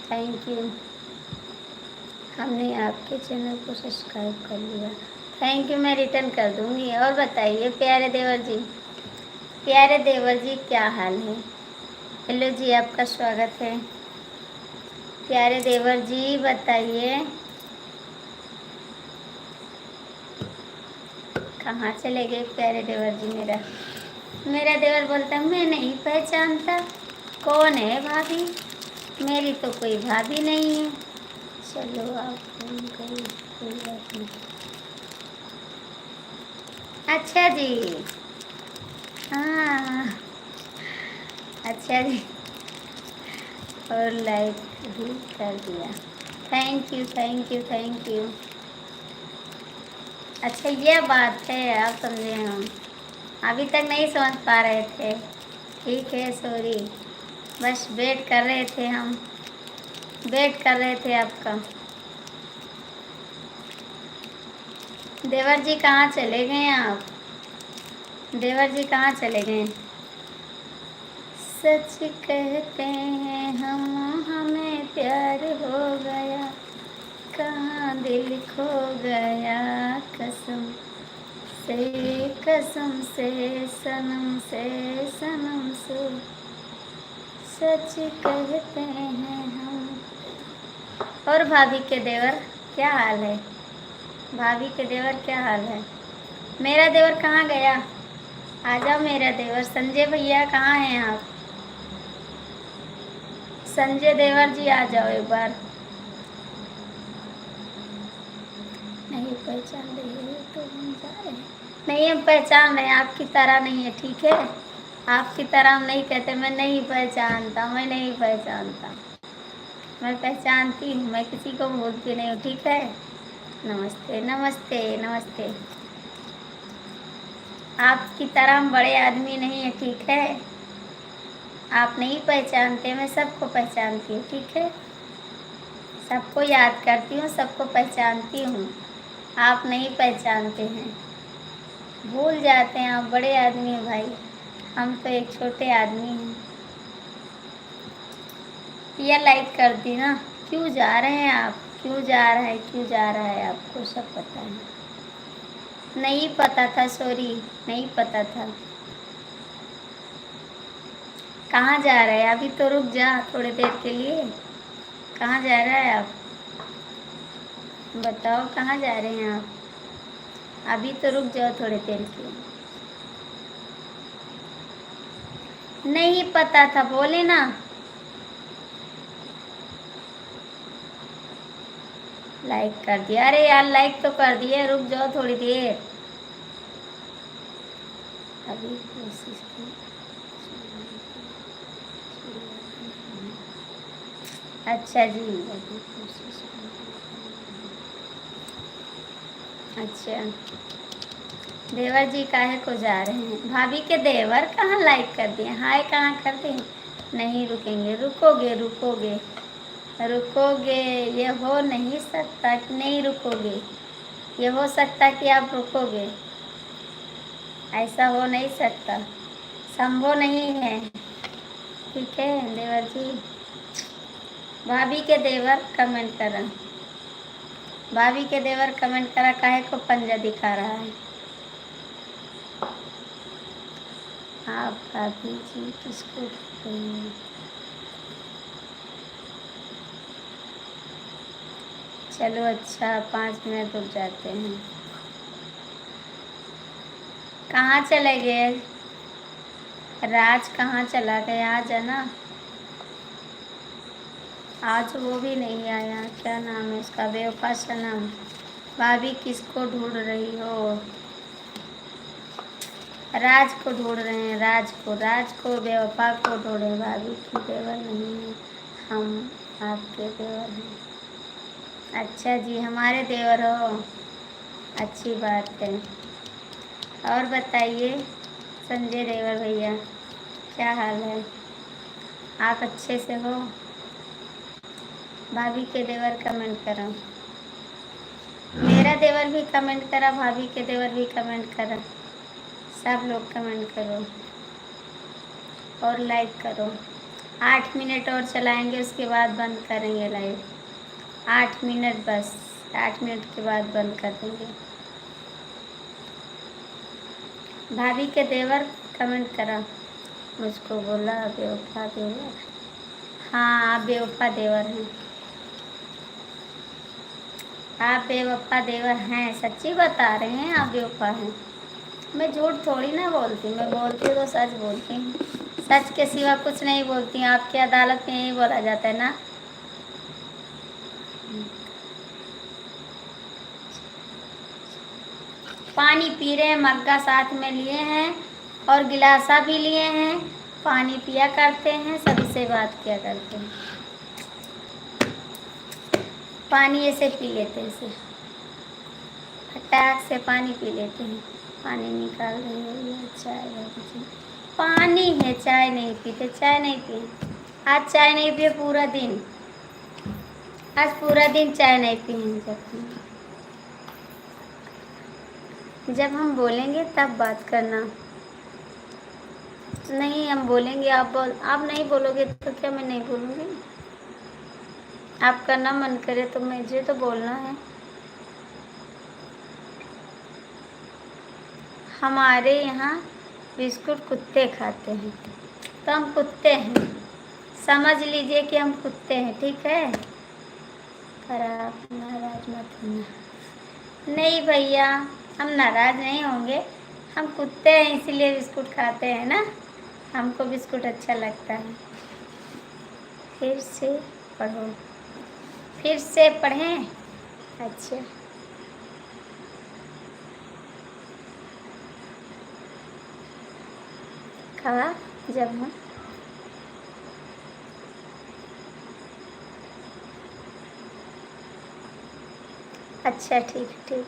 थैंक यू। हमने आपके चैनल को सब्सक्राइब कर लिया, थैंक यू। मैं रिटर्न कर दूँगी। और बताइए प्यारे देवर जी, प्यारे देवर जी क्या हाल है? हेलो जी, आपका स्वागत है। प्यारे देवर जी बताइए कहाँ चले गए प्यारे देवर जी? मेरा देवर बोलता मैं नहीं पहचानता, कौन है भाभी? मेरी तो कोई भाभी नहीं है। चलो आप फोन करिए, कोई बात नहीं। अच्छा जी, हाँ अच्छा जी, और लाइक भी कर दिया, thank you thank you thank you. अच्छा ये बात है, आप समझे, हम अभी तक नहीं समझ पा रहे थे। ठीक है, सॉरी, बस वेट कर रहे थे हम। वेट कर रहे थे आपका। देवर जी कहाँ चले गए आप? देवर जी कहाँ चले गए? सच कहते हैं हम, हमें प्यार हो गया, कहाँ दिल खो गया, कसम से सनम से सनम से सच कहते हैं हम। और भाभी के देवर क्या हाल है? भाभी के देवर क्या हाल है? मेरा देवर कहाँ गया? आ जाओ मेरा देवर। संजय भैया कहाँ हैं आप? संजय देवर जी आ जाओ एक बार। नहीं पहचान रही है तो हम जा रहे हैं। नहीं, हम पहचान रहे हैं, आपकी तरह नहीं है, ठीक है? आपकी तरह हम नहीं कहते मैं नहीं पहचानता, मैं नहीं पहचानता। मैं पहचानती हूँ, मैं किसी को भूलती नहीं हूँ, ठीक है? नमस्ते नमस्ते नमस्ते। आपकी तरह हम बड़े आदमी नहीं है, ठीक है? आप नहीं पहचानते, मैं सबको पहचानती हूँ, ठीक है? सबको याद करती हूँ, सबको पहचानती हूँ। आप नहीं पहचानते हैं, भूल जाते हैं। आप बड़े आदमी हैं भाई, हम तो एक छोटे आदमी हैं। या लाइक कर दी ना। क्यों जा रहे हैं आप? क्यों जा रहा है, क्यों जा रहा है? आपको सब पता है। नहीं पता था, सॉरी, नहीं पता था। कहाँ जा रहा है? अभी तो रुक जा थोड़ी देर के लिए। कहाँ जा रहा है आप? बताओ कहाँ जा रहे हैं आप? अभी तो रुक जाओ थोड़ी देर के लिए। नहीं पता था, बोले ना। लाइक कर दिया। अरे यार लाइक तो कर दिए, रुक जाओ थोड़ी देर। अभी कोशिश की। अच्छा जी, अभी कोशिश। अच्छा, देवर जी काहे को जा रहे हैं? भाभी के देवर कहाँ लाइक कर दिए, हाय कहाँ कर दिए? नहीं रुकेंगे, रुकोगे रुकोगे रुकोगे? ये हो नहीं सकता कि नहीं रुकोगे। ये हो सकता कि आप रुकोगे, ऐसा हो नहीं सकता, संभव नहीं है, ठीक है देवर जी? भाभी के देवर कमेंट करा, भाभी के देवर कमेंट करा, काहे को पंजा दिखा रहा है? आप भाभी जी किसको? चलो अच्छा, 5 मिनट रुक जाते हैं। कहाँ चले गए? राज कहाँ चला गया? आज है ना, आज वो भी नहीं आया। क्या नाम है उसका? बेवफा सनम। भाभी किसको ढूंढ रही हो? राज को ढूंढ रहे हैं, राज को बेवफा को ढूंढे। भाभी की देवर नहीं है, हम आपके देवर हैं। अच्छा जी, हमारे देवर हो, अच्छी बात है। और बताइए संजय देवर भैया, क्या हाल है? आप अच्छे से हो? भाभी के देवर कमेंट करो, मेरा देवर भी कमेंट करा, भाभी के देवर भी कमेंट करा, सब लोग कमेंट करो और लाइक करो। 8 मिनट और चलाएंगे, उसके बाद बंद करेंगे लाइव। 8 मिनट बस, 8 मिनट के बाद बंद कर देंगे। भाभी के देवर कमेंट करा, मुझको बोला बेवफा देवर। हाँ आप बेवफा देवर हैं, आप बेवफा देवर हैं, सच्ची बता रहे हैं, आप बेवफा हैं। मैं झूठ थोड़ी ना बोलती, मैं बोलती हूँ तो सच बोलती हूँ, सच के सिवा कुछ नहीं बोलती। आपकी अदालत में यही बोला जाता है ना। पानी पी रहे हैं, मग्गा साथ में लिए हैं और गिलासा भी लिए हैं, पानी पिया करते हैं, सभी से बात किया करते हैं। पानी ऐसे पी लेते हैं, ऐसे फटाक से पानी पी लेते हैं। पानी निकाल रही है चाय है, पानी है, चाय नहीं पीते, चाय नहीं पिए आज, चाय नहीं पिए पूरा दिन। आज पूरा दिन चाय नहीं पियेंगे जब हम बोलेंगे तब बात करना। नहीं, हम बोलेंगे, आप नहीं बोलोगे तो क्या मैं नहीं बोलूँगी? आपका ना मन करे तो मुझे तो बोलना है। हमारे यहाँ बिस्कुट कुत्ते खाते हैं, तो हम कुत्ते हैं, समझ लीजिए कि हम कुत्ते हैं, ठीक है? पर आप नाराज मत होना। नहीं भैया, हम नाराज नहीं होंगे, हम कुत्ते हैं इसीलिए बिस्कुट खाते हैं ना, हमको बिस्कुट अच्छा लगता है। फिर से पढ़ो, फिर से पढ़ें। अच्छा, कहा जब हम अच्छा, ठीक ठीक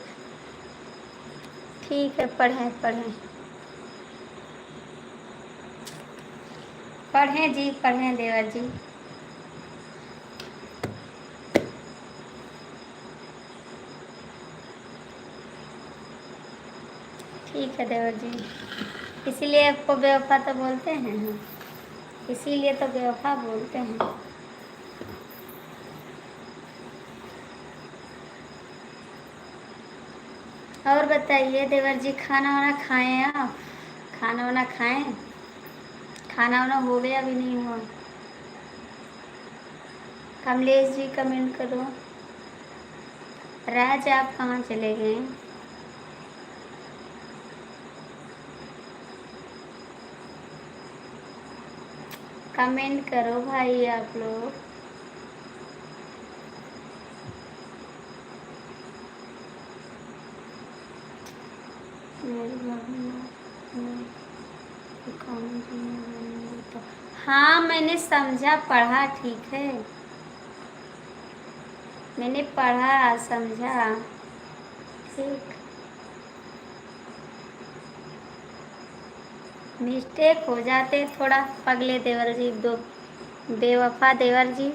ठीक है, पढ़ें पढ़ें पढ़ें जी, पढ़ें देवर जी। ठीक है देवर जी, इसीलिए आपको बेवफा तो बोलते हैं हम, इसीलिए तो बेवफा बोलते हैं। और बताइए देवर जी, खाना वाना खाएं आप? खाना वाना खाएं? खाना वाना हो गया अभी नहीं हुआ? कमलेश जी कमेंट करो। राज आप कहाँ चले गए? कमेंट करो भाई आप लोग। हाँ, मैंने समझा पढ़ा, ठीक है, मैंने पढ़ा समझा, ठीक। मिस्टेक हो जाते थोड़ा, पगले देवर जी, दो बेवफा देवर जी।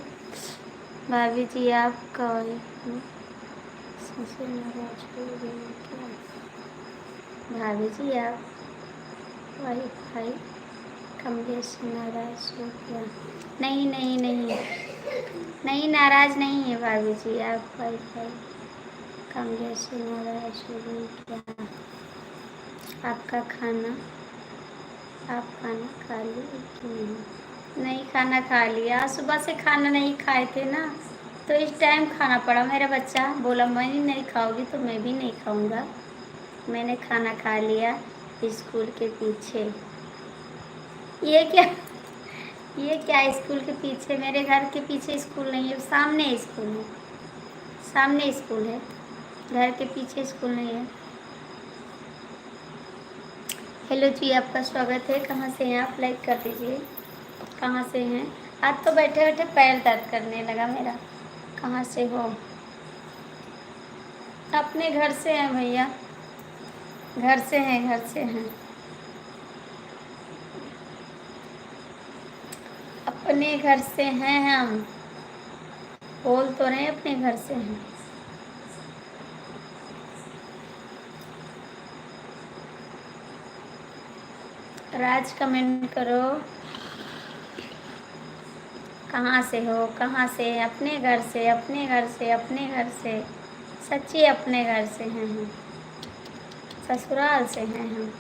भाभी जी आप कौन? भाभी जी आप वाईफाई कमलेश नाराज हो गया? नहीं नहीं नहीं नहीं, नाराज नहीं है भाभी जी, आप वाईफाई कमलेश नाराज हो गई क्या? आपका खाना, आप खाना खा लिए कि नहीं? नहीं, खाना खा लिया, सुबह से खाना नहीं खाए थे ना, तो इस टाइम खाना पड़ा। मेरा बच्चा बोला मैं नहीं खाऊंगी तो मैं भी नहीं खाऊंगा, मैंने खाना खा लिया स्कूल के पीछे। ये क्या, ये क्या स्कूल के पीछे? मेरे घर के पीछे स्कूल नहीं है, सामने स्कूल है, सामने स्कूल है, घर के पीछे स्कूल नहीं है। हेलो जी, आपका स्वागत है। कहाँ से हैं आप? लाइक कर दीजिए। कहाँ से हैं? आज तो बैठे बैठे पैर दर्द करने लगा मेरा। कहाँ से हो? अपने घर से हैं भैया, घर से हैं, घर से हैं, अपने घर से हैं हम, बोल तो रहे अपने घर से हैं। राज कमेंट करो, कहाँ से हो? कहाँ से? अपने घर से, अपने घर से, अपने घर से, सच्ची अपने घर से हैं हम, ससुराल से हैं हम।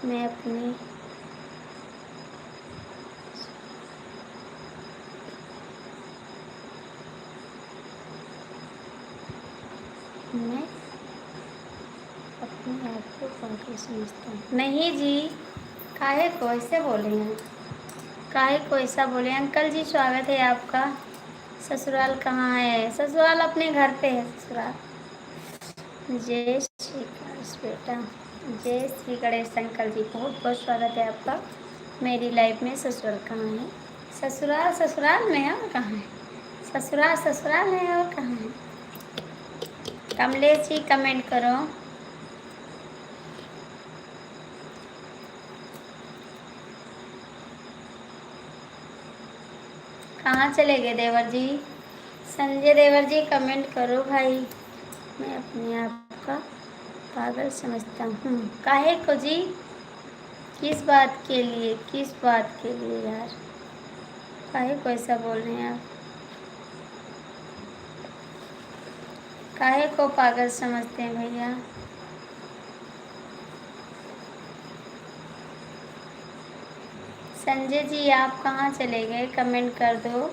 मैं अपनी मैं अपने आप को पागल समझता हूँ। नहीं जी, काहे को ऐसे बोले हैं? काहे को ऐसा बोले? अंकल जी स्वागत है आपका। ससुराल कहाँ है? ससुराल अपने घर पे है ससुराल। जय श्री गणेश बेटा, जय श्री गणेश अंकल जी, बहुत बहुत स्वागत है आपका मेरी लाइफ में। ससुराल कहाँ है? ससुराल ससुराल में है और कहाँ है? ससुराल ससुराल में है और कहाँ है? कमलेश जी कमेंट करो। कहाँ चले गए देवर जी? संजय देवर जी कमेंट करो भाई। मैं अपने आप का पागल समझता हूँ। काहे को जी? किस बात के लिए, किस बात के लिए यार? काहे को ऐसा बोल रहे हैं आप? काहे को पागल समझते हैं भैया? संजय जी आप कहाँ चले गए? कमेंट कर दो।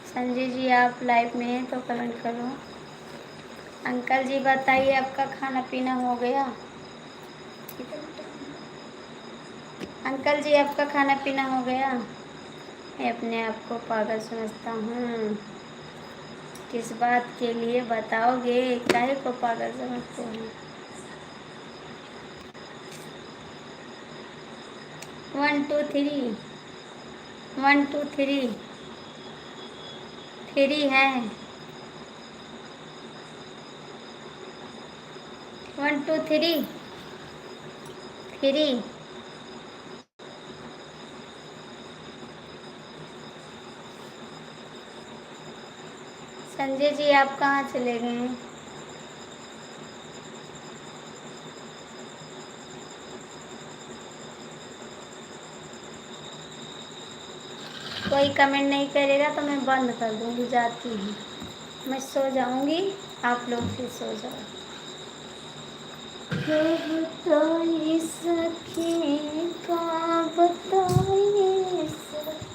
संजय जी आप लाइव में हैं तो कमेंट करो। अंकल जी बताइए आपका खाना पीना हो गया? अंकल जी आपका खाना पीना हो गया? मैं अपने आप को पागल समझता हूँ। किस बात के लिए बताओगे? काहे को पागल समझते हैं? 1 2 3 1 2 3 3 है। 1 2 3 3। संजय जी आप कहाँ चले गए हैं? कोई कमेंट नहीं करेगा तो मैं बंद कर दूँगी, जाती हूँ। मैं सो जाऊँगी, आप लोग भी सो जाओ। बताइए सखी का बताइए सखी।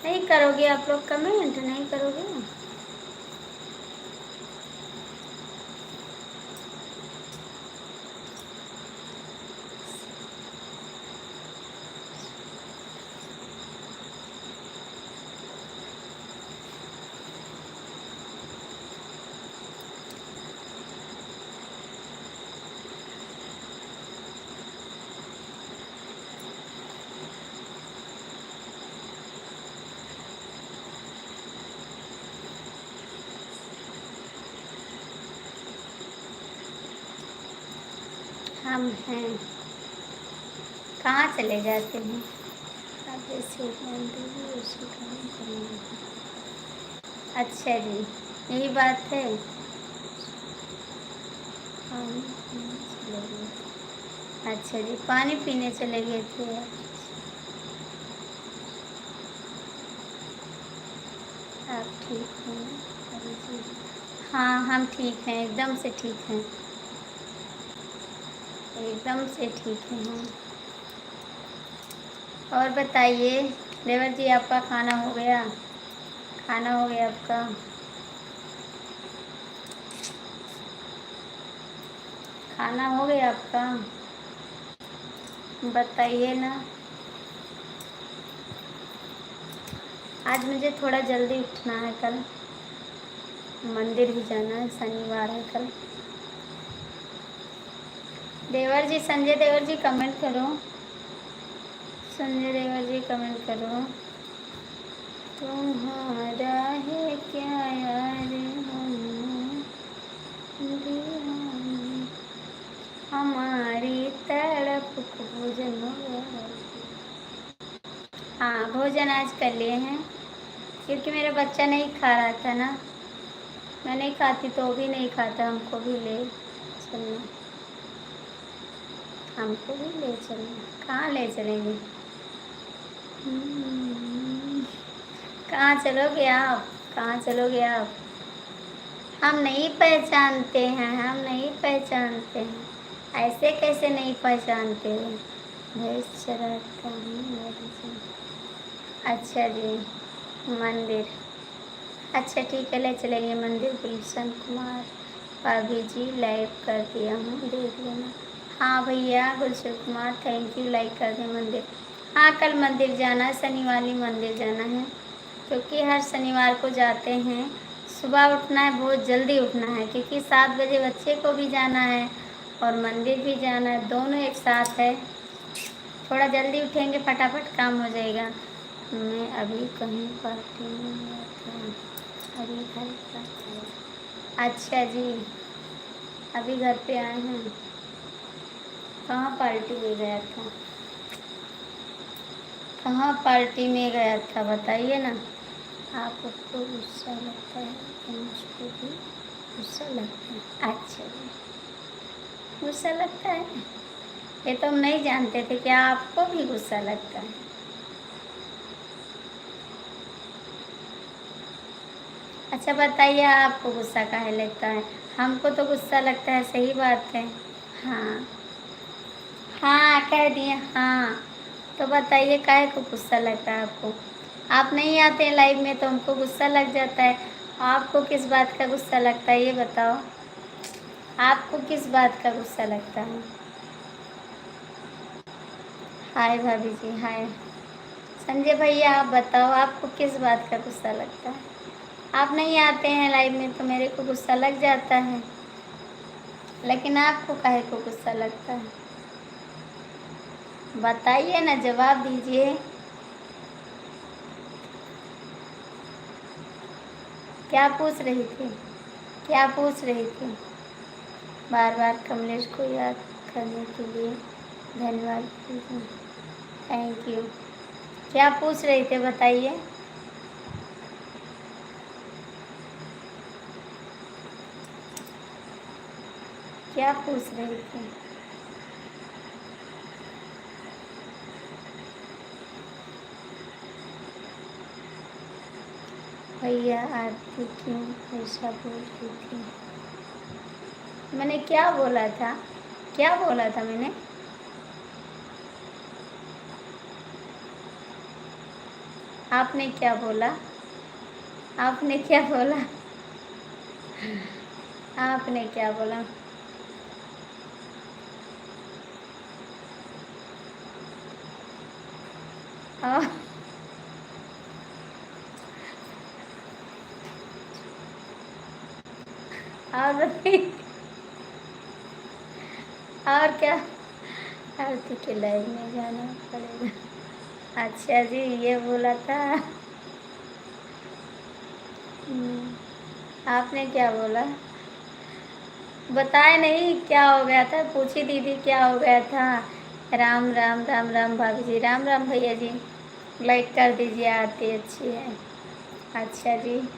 नहीं करोगे आप लोग कमेंट? नहीं करोगे? हम हैं। कहाँ चले जाते हैं? आप जैसे उसी काम करेंगे। अच्छा जी, यही बात है। पानी पीने चले गए। अच्छा जी, पानी पीने चले गए थे। आप ठीक हैं? अरे जी हाँ, हम ठीक हैं, एकदम से ठीक हैं, एकदम से ठीक हैं हम। और बताइए देवर जी आपका खाना हो गया? खाना हो गया आपका? खाना हो गया आपका? बताइए ना। आज मुझे थोड़ा जल्दी उठना है, कल मंदिर भी जाना है, शनिवार है कल। देवर जी, संजय देवर जी कमेंट करो। संजय देवर जी कमेंट करो। तुम्हारा है क्या यार हमारी तड़प को भोजन हो गया। हाँ भोजन आज कर लिए हैं, क्योंकि मेरा बच्चा नहीं खा रहा था ना। मैं नहीं खाती तो वो भी नहीं खाता। हमको भी ले चलना, हमको भी ले चलना। कहाँ ले चलेंगे? कहाँ चलोगे आप? कहाँ चलोगे आप? हम नहीं पहचानते हैं, हम नहीं पहचानते हैं। ऐसे कैसे नहीं पहचानते हो? भैंस चराता हूँ। अच्छा जी, मंदिर। अच्छा ठीक है, ले चलेंगे मंदिर। गुलशन कुमार भाभी जी लाइक कर दिया हूँ, देख लेना। हाँ भैया Gulshan Kumar thank you, like कर दें मंदिर। हाँ कल मंदिर जाना है, शनिवार मंदिर जाना है, क्योंकि हर शनिवार को जाते हैं। सुबह उठना है, बहुत जल्दी उठना है, क्योंकि 7 बजे बच्चे को भी जाना है और मंदिर भी जाना है, दोनों एक साथ है। थोड़ा जल्दी उठेंगे, फटाफट काम हो जाएगा। मैं अभी कहीं पार्टी में गया था, अभी घर पर आया। अच्छा जी, अभी घर पे आए हैं। कहाँ पार्टी में गया था? कहाँ पार्टी में गया था बताइए ना। आपको गुस्सा लगता है तो मुझको भी गुस्सा लगता है। अच्छा जी, गुस्सा लगता है? ये तो हम नहीं जानते थे, क्या आपको भी गुस्सा लगता है? अच्छा बताइए, आपको गुस्सा काहे लगता है? हमको तो गुस्सा लगता है, सही बात है। हाँ हाँ, कह दिए हाँ। तो बताइए काहे को गुस्सा लगता है आपको? आप नहीं आते हैं लाइव में तो हमको गुस्सा लग जाता है। आपको किस बात का गुस्सा लगता है ये बताओ? आपको किस बात का गुस्सा लगता है? हाय भाभी जी, हाय। संजय भैया आप बताओ, आपको किस बात का गुस्सा लगता है? आप नहीं आते हैं लाइव में तो मेरे को गुस्सा लग जाता है, लेकिन आपको काहे को गुस्सा लगता है? बताइए ना, जवाब दीजिए। क्या पूछ रही थी? क्या पूछ रही थी? बार बार कमलेश को याद करने के लिए धन्यवाद। Thank you. क्या पूछ रहे थे बताइए? क्या पूछ रहे थे? भैया आरती क्यों ऐसा बोल रही थी? मैंने क्या बोला था? क्या बोला था मैंने? आपने क्या बोला? आपने क्या बोला? आपने क्या बोला? और बताइए, और क्या? आरती के लाइव में जाना पड़ेगा। अच्छा जी, ये बोला था। आपने क्या बोला? बताए नहीं क्या हो गया था? पूछी दीदी क्या हो गया था? राम राम राम राम भाभी जी, राम राम भैया जी। लाइक कर दीजिए, आरती अच्छी है। अच्छा जी,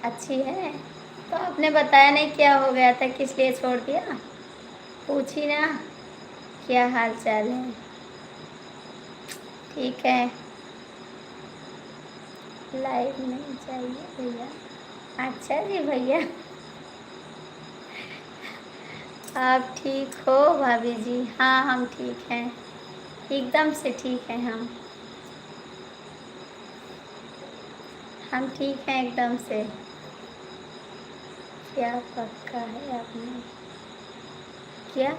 अच्छी है। तो आपने बताया नहीं क्या हो गया था, किस लिए छोड़ दिया? पूछी ना, क्या हाल चाल है? ठीक है, लाइव नहीं चाहिए भैया। अच्छा जी भैया, आप ठीक हो भाभी जी? हाँ हम ठीक हैं, एकदम से ठीक हैं हम ठीक हैं एकदम से। क्या पका है आपने? क्या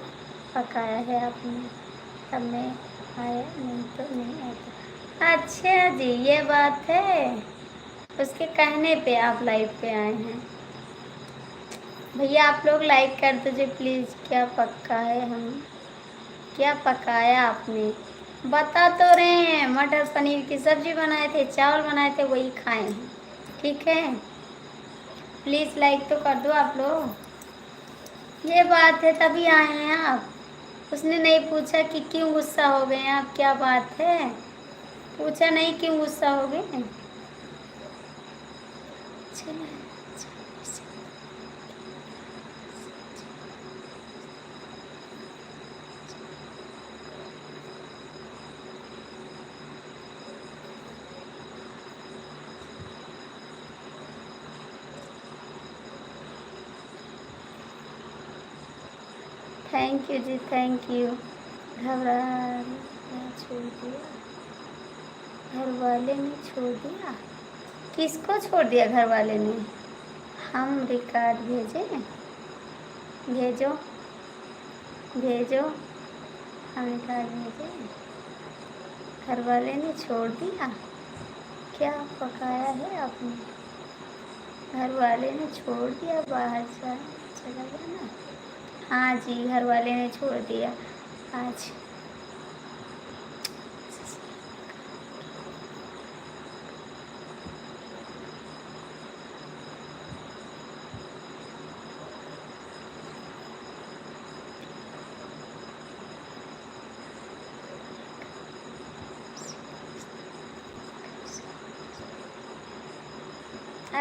पकाया है आपने? तब मैं आया नहीं तो नहीं आता। अच्छा जी, ये बात है। उसके कहने पे आप लाइव पे आए हैं। भैया आप लोग लाइक कर दीजिए प्लीज़। क्या पक्का है? हम क्या पकाया आपने? बता तो रहे हैं, मटर पनीर की सब्जी बनाए थे, चावल बनाए थे, वही खाए हैं। ठीक है, प्लीज़ लाइक तो कर दो आप लोग। ये बात है तभी आए हैं आप। उसने नहीं पूछा कि क्यों गुस्सा हो गए आप, क्या बात है? पूछा नहीं क्यों गुस्सा हो गए। चलो, थैंक यू जी, थैंक यू। घबराना छोड़ दिया, घर वाले ने छोड़ दिया? किसको छोड़ दिया घर वाले ने? हम रिकॉर्ड भेजें? भेजो, भेजो, हम रिकॉर्ड भेजें। घर वाले ने छोड़ दिया? क्या पकाया है आपने? घर वाले ने छोड़ दिया, बाहर चला गया ना? हाँ जी, घर वाले ने छोड़ दिया आज।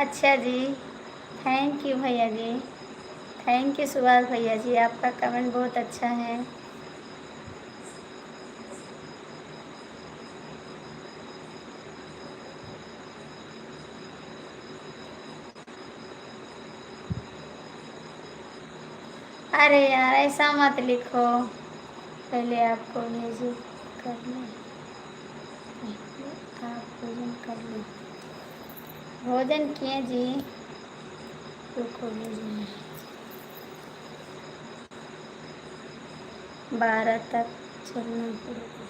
अच्छा जी, थैंक यू भैया जी, थैंक यू सुभाष भैया जी, आपका कमेंट बहुत अच्छा है। अरे यार ऐसा मत लिखो, पहले आपको भेजे कर लें, पहले आप भोजन कर लें। भोजन किए जी, रुको भेजें 12 तक चलना पड़ेगा।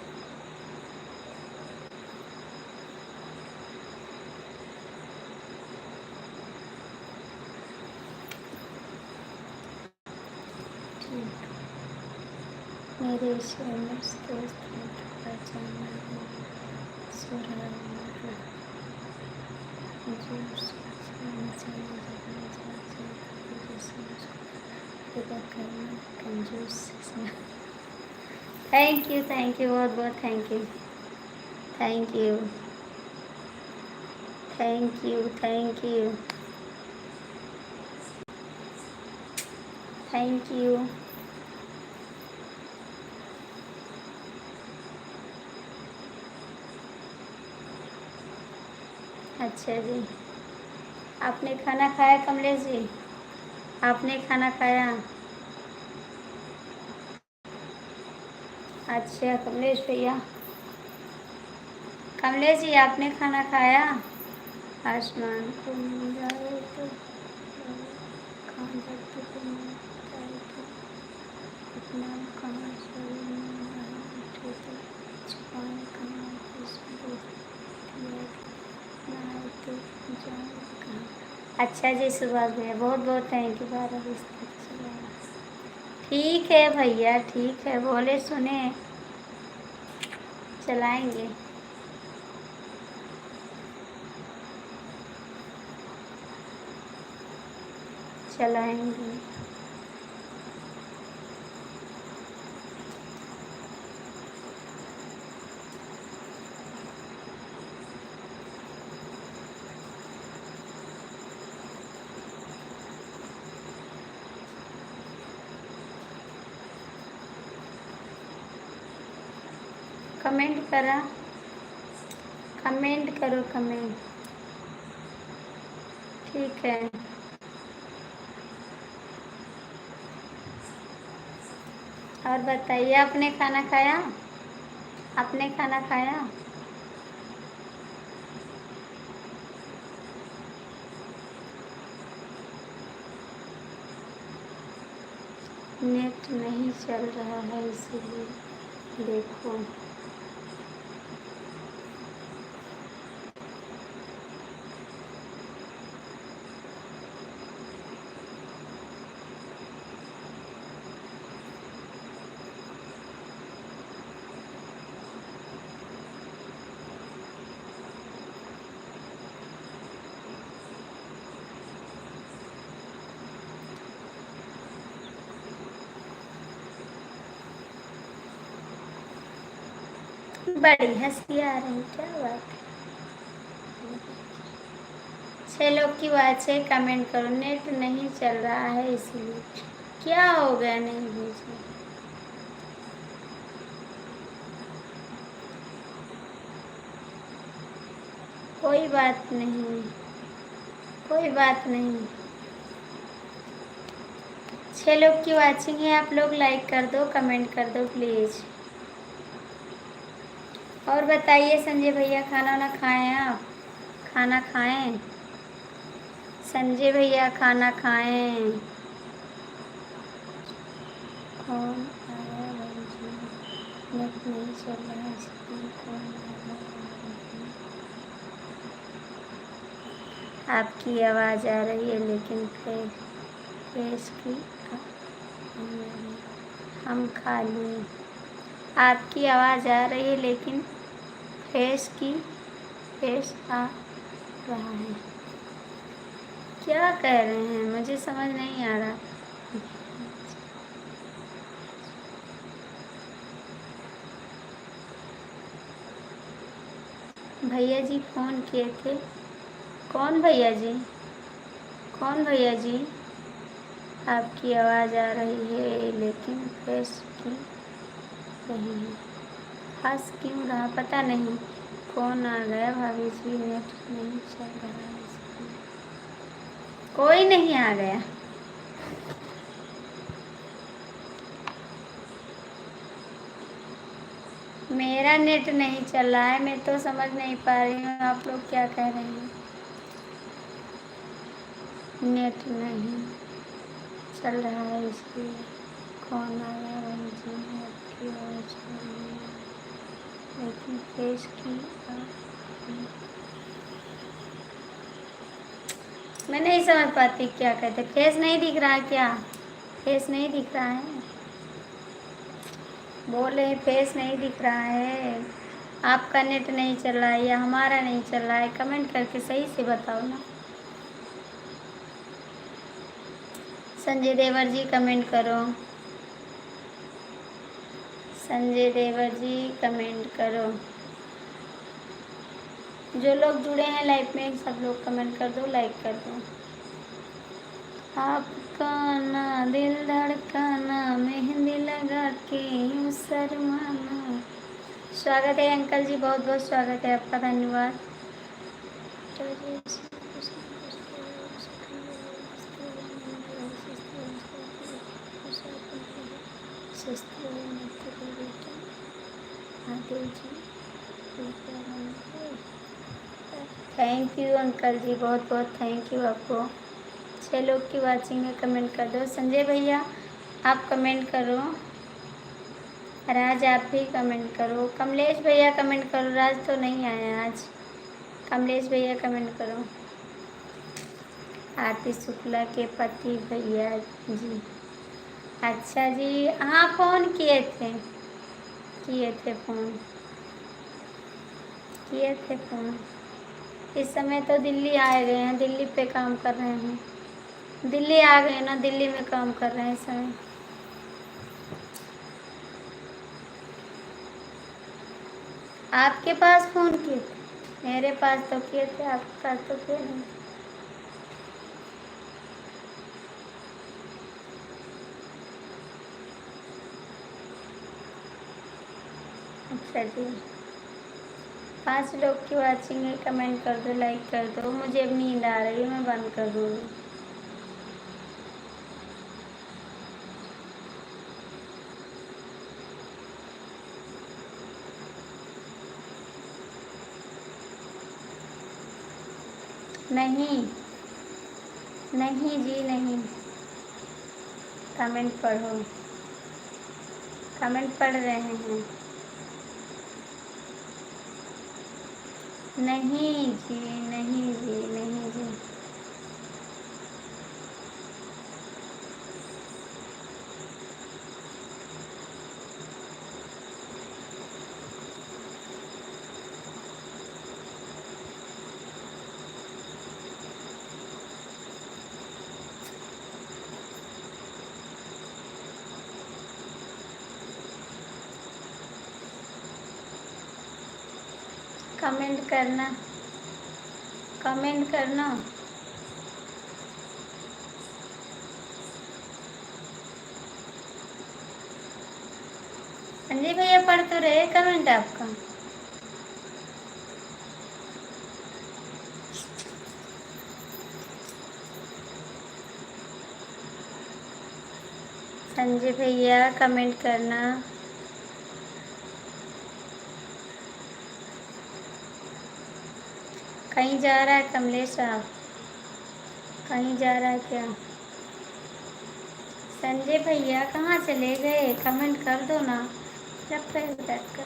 ठीक, मेरे एसएमएस दोस्त ने पहचाना है, सुराग जो सोचना चाहिए जगह जाके पूरे सोच पूरा करना कंजूस। थैंक यू बहुत बहुत thank you, thank you, thank you, thank you, thank you. अच्छा जी, आपने खाना खाया कमलेश जी? आपने खाना खाया? अच्छा कमलेश भैया, कमलेश जी आपने खाना खाया? आसमान को मिल जाए तो कहाँ धरती को मिल जाए तो अपना कहाँ से उठे तो छुपाए कहाँ खुशबू ना तो जाए कहाँ। अच्छा जी सुभाष भैया बहुत बहुत थैंक यू। 12 तक चला, ठीक है भैया ठीक है, बोले सुने, चलाएंगे। चलाएंगे। कमेंट करा, कमेंट करो कमेंट, ठीक है। और बताइए आपने खाना खाया? आपने खाना खाया? नेट नहीं चल रहा है इसीलिए, देखो बड़ी हंसी आ रही, क्या बात है। 6 लोग की बात है, कमेंट करो। नेट नहीं चल रहा है इसीलिए, क्या हो गया नहीं भेजे? कोई बात नहीं, कोई बात नहीं। 6 लोग की वाचिंग है, आप लोग लाइक कर दो कमेंट कर दो प्लीज़। और बताइए संजय भैया खाना वाना खाएं आप? खाना खाएं संजय भैया, खाना खाएं। कौन आया भाई? नेट नहीं चल रहा है इसलिए कौन आया? आपकी आवाज़ आ रही है लेकिन फेस की हम खा लिए। आपकी आवाज़ आ रही है लेकिन फेस आ रहा है। क्या कह रहे हैं मुझे समझ नहीं आ रहा। भैया जी फ़ोन किए थे? कौन भैया जी? कौन भैया जी? आपकी आवाज़ आ रही है लेकिन फेस की नहीं है। हंस क्यों रहा पता नहीं। कौन आ गया भाभी जी? नेट नहीं चल रहा है इसलिए। कोई नहीं आ गया। मेरा नेट नहीं चल रहा है, मैं तो समझ नहीं पा रही हूँ आप लोग क्या कह रहे हैं। नेट नहीं चल रहा है इसलिए। कौन आ गया भाभी जी? आपकी आवाज़ आ रही है लेकिन फेस की मैं नहीं समझ पाती क्या कहते। फेस नहीं दिख रहा है क्या? फेस नहीं दिख रहा है? बोले फेस नहीं दिख रहा है। आपका नेट नहीं चल रहा है या हमारा नहीं चल रहा है? कमेंट करके सही से बताओ ना। संजय देवर जी कमेंट करो। संजय देवर जी कमेंट करो। जो लोग जुड़े हैं लाइव में सब लोग कमेंट कर दो, लाइक कर दो। आपका ना दिल धड़काना, मेहंदी लगा के यूं शर्माना। स्वागत है अंकल जी, बहुत बहुत स्वागत है आपका, धन्यवाद। थैंक यू अंकल जी, बहुत बहुत थैंक यू आपको। 6 लोग की वाचिंग है, कमेंट कर दो। संजय भैया आप कमेंट करो। राज आप भी कमेंट करो। कमलेश भैया कमेंट करो। राज तो नहीं आया आज। कमलेश भैया कमेंट करो। आरती शुक्ला के पति भैया जी। अच्छा जी, हाँ फ़ोन किए थे फ़ोन। इस समय तो दिल्ली आए गए हैं, दिल्ली पे काम कर रहे हैं। दिल्ली आ गए ना, दिल्ली में काम कर रहे हैं इस समय। आपके पास फ़ोन किए थे? मेरे पास तो किए थे, आपके पास तो किए नहीं। अच्छा जी, 5 लोग की वाचिंग है, कमेंट कर दो, लाइक कर दो। मुझे अब नींद आ रही है, मैं बंद कर दूँगी। नहीं नहीं जी नहीं। कमेंट पढ़ो, कमेंट पढ़ रहे हैं। नहीं जी नहीं जी नहीं जी। कमेंट करना, कमेंट करना। संजय भैया पढ़ तो रहे कमेंट आपका। संजय भैया कमेंट करना। कहीं जा रहा है कमलेश साहब? कहीं जा रहा है क्या? संजय भैया कहाँ चले गए? कमेंट कर दो ना। जब तक बैठ कर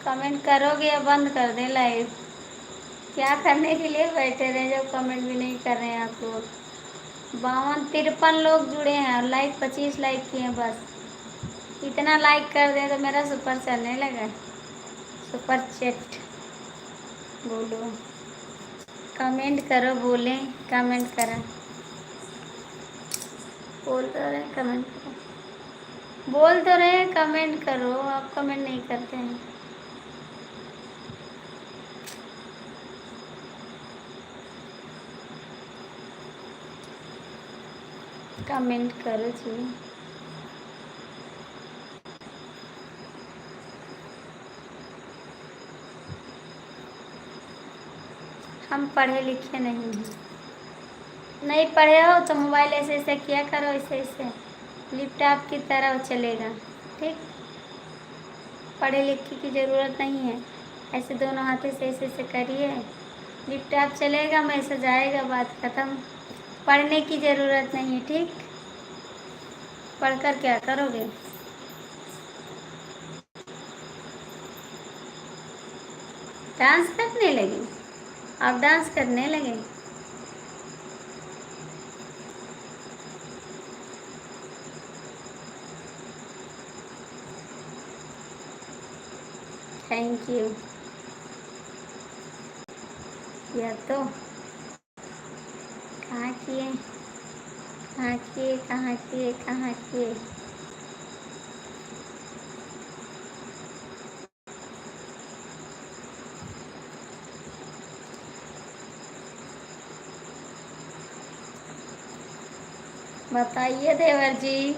कमेंट करोगे या बंद कर दें लाइव? क्या करने के लिए बैठे रहे जब कमेंट भी नहीं कर रहे हैं आप लोग? 52-53 लोग जुड़े हैं और लाइक 25 लाइक किए हैं बस। इतना लाइक कर दें तो मेरा सुपर चलने लगा। सुपर चैट बोलो, कमेंट करो, बोलें, कमेंट करें। बोल रहे हैं कमेंट करो। बोल तो रहे हैं कमेंट करो, आप कमेंट नहीं करते हैं। कमेंट करो जी। हम पढ़े लिखे नहीं हैं। नहीं पढ़े हो तो मोबाइल ऐसे ऐसे किया करो, ऐसे ऐसे लैपटॉप की तरह चलेगा। ठीक, पढ़े लिखे की ज़रूरत नहीं है। ऐसे दोनों हाथों से ऐसे ऐसे करिए, लैपटॉप चलेगा, मैसेज आएगा, बात ख़त्म। पढ़ने की ज़रूरत नहीं है। ठीक, पढ़कर क्या करोगे? डांस करने लगे? आप डांस करने लगे? Thank you. या तो कहाँ किए, कहाँ किए, कहाँ किए, कहाँ किए? बताइए देवर जी।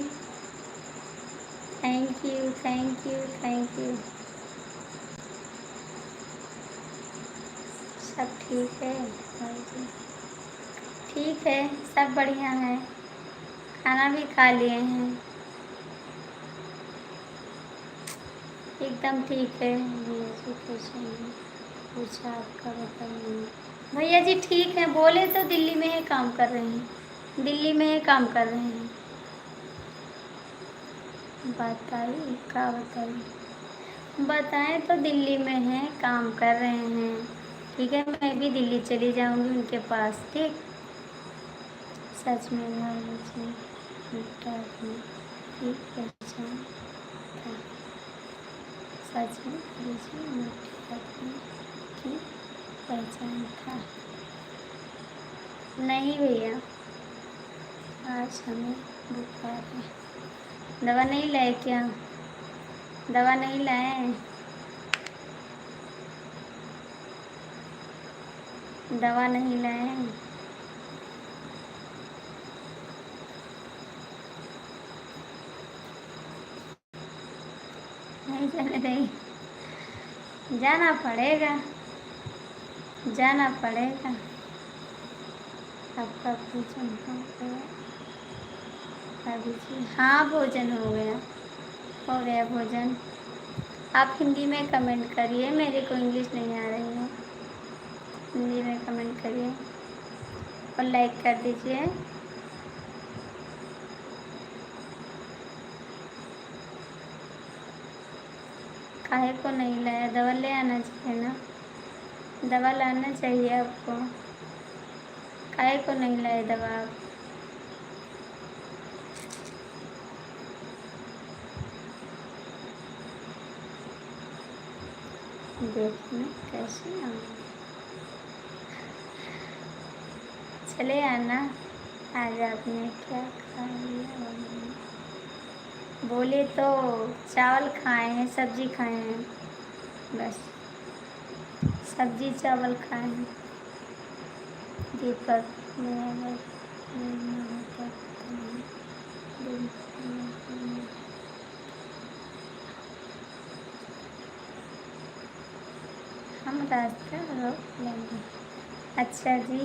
Thank you, thank you, thank you. सब ठीक है भाई जी? ठीक है, सब बढ़िया है। खाना भी खा लिए हैं, एकदम ठीक है। भैया जी कैसे हैं? पूछा आपका, बताइए। भैया जी ठीक है, बोले तो दिल्ली में ही काम कर रहे हैं, दिल्ली में ही काम कर रहे हैं। बताइए क्या बताइए? बताएं तो दिल्ली में हैं, काम कर रहे हैं। ठीक है, मैं भी दिल्ली चली जाऊंगी उनके पास। ठीक, सच में मुझे लैपटॉप में ठीक पहचान था। सच में मुझे लैपटॉप में ठीक पहचान था। नहीं भैया, आज हमें बुखार है। दवा नहीं लाए क्या? दवा नहीं लाए? दवा नहीं लाए? नहीं जाने देंगे? जाना पड़ेगा, जाना पड़ेगा। आपका भोजन हो गया अभी जी? हाँ, भोजन हो गया, हो गया भोजन। आप हिंदी में कमेंट करिए, मेरे को इंग्लिश नहीं आ रही है। हिंदी में कमेंट करिए और लाइक कर दीजिए। काहे को नहीं लाया? दवा ले आना चाहिए ना, दवा लाना चाहिए आपको। काहे को नहीं लाए दवा आप? देखना कैसे आऊँ? चले आना। आज आपने क्या खा लिया? बोले तो चावल खाए हैं, सब्जी खाए हैं, बस सब्जी चावल खाए हैं। दीपक मेरा हम रास्ता रोक लेंगे। अच्छा जी,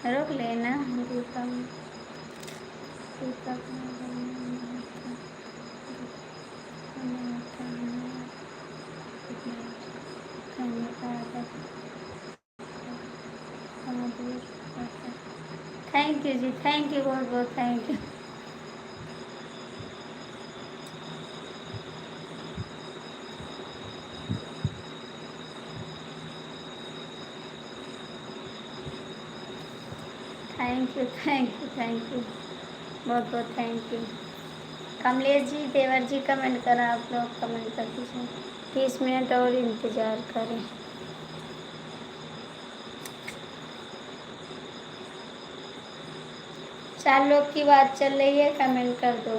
रोक लेना। दीपक, दीपक थैंक यू जी, थैंक यू, बहुत बहुत thank you. Thank you, thank you, thank you, बहुत बहुत थैंक यू। कमलेश जी, देवर जी, कमेंट करा, आप लोग कमेंट कर दीजिए। 30 मिनट और इंतज़ार करें। 4 लोग की बात चल रही है, कमेंट कर दो।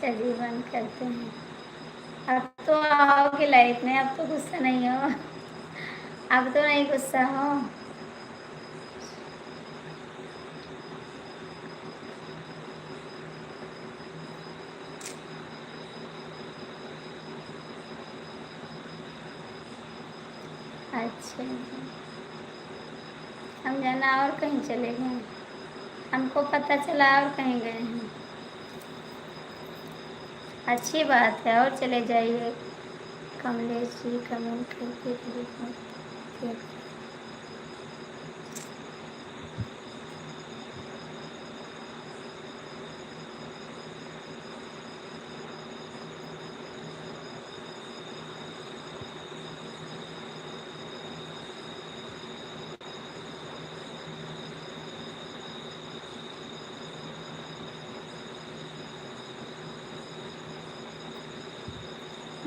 अच्छा जी, बंद करते हैं। अब तो आओगे लाइफ में, अब तो गुस्सा नहीं हो। अब तो नहीं गुस्सा हो। अच्छा जी, हम जाना और कहीं चले गए। हमको पता चला और कहीं गए हैं। अच्छी बात है, और चले जाइए। कमलेश जी कमेंट करके देखो।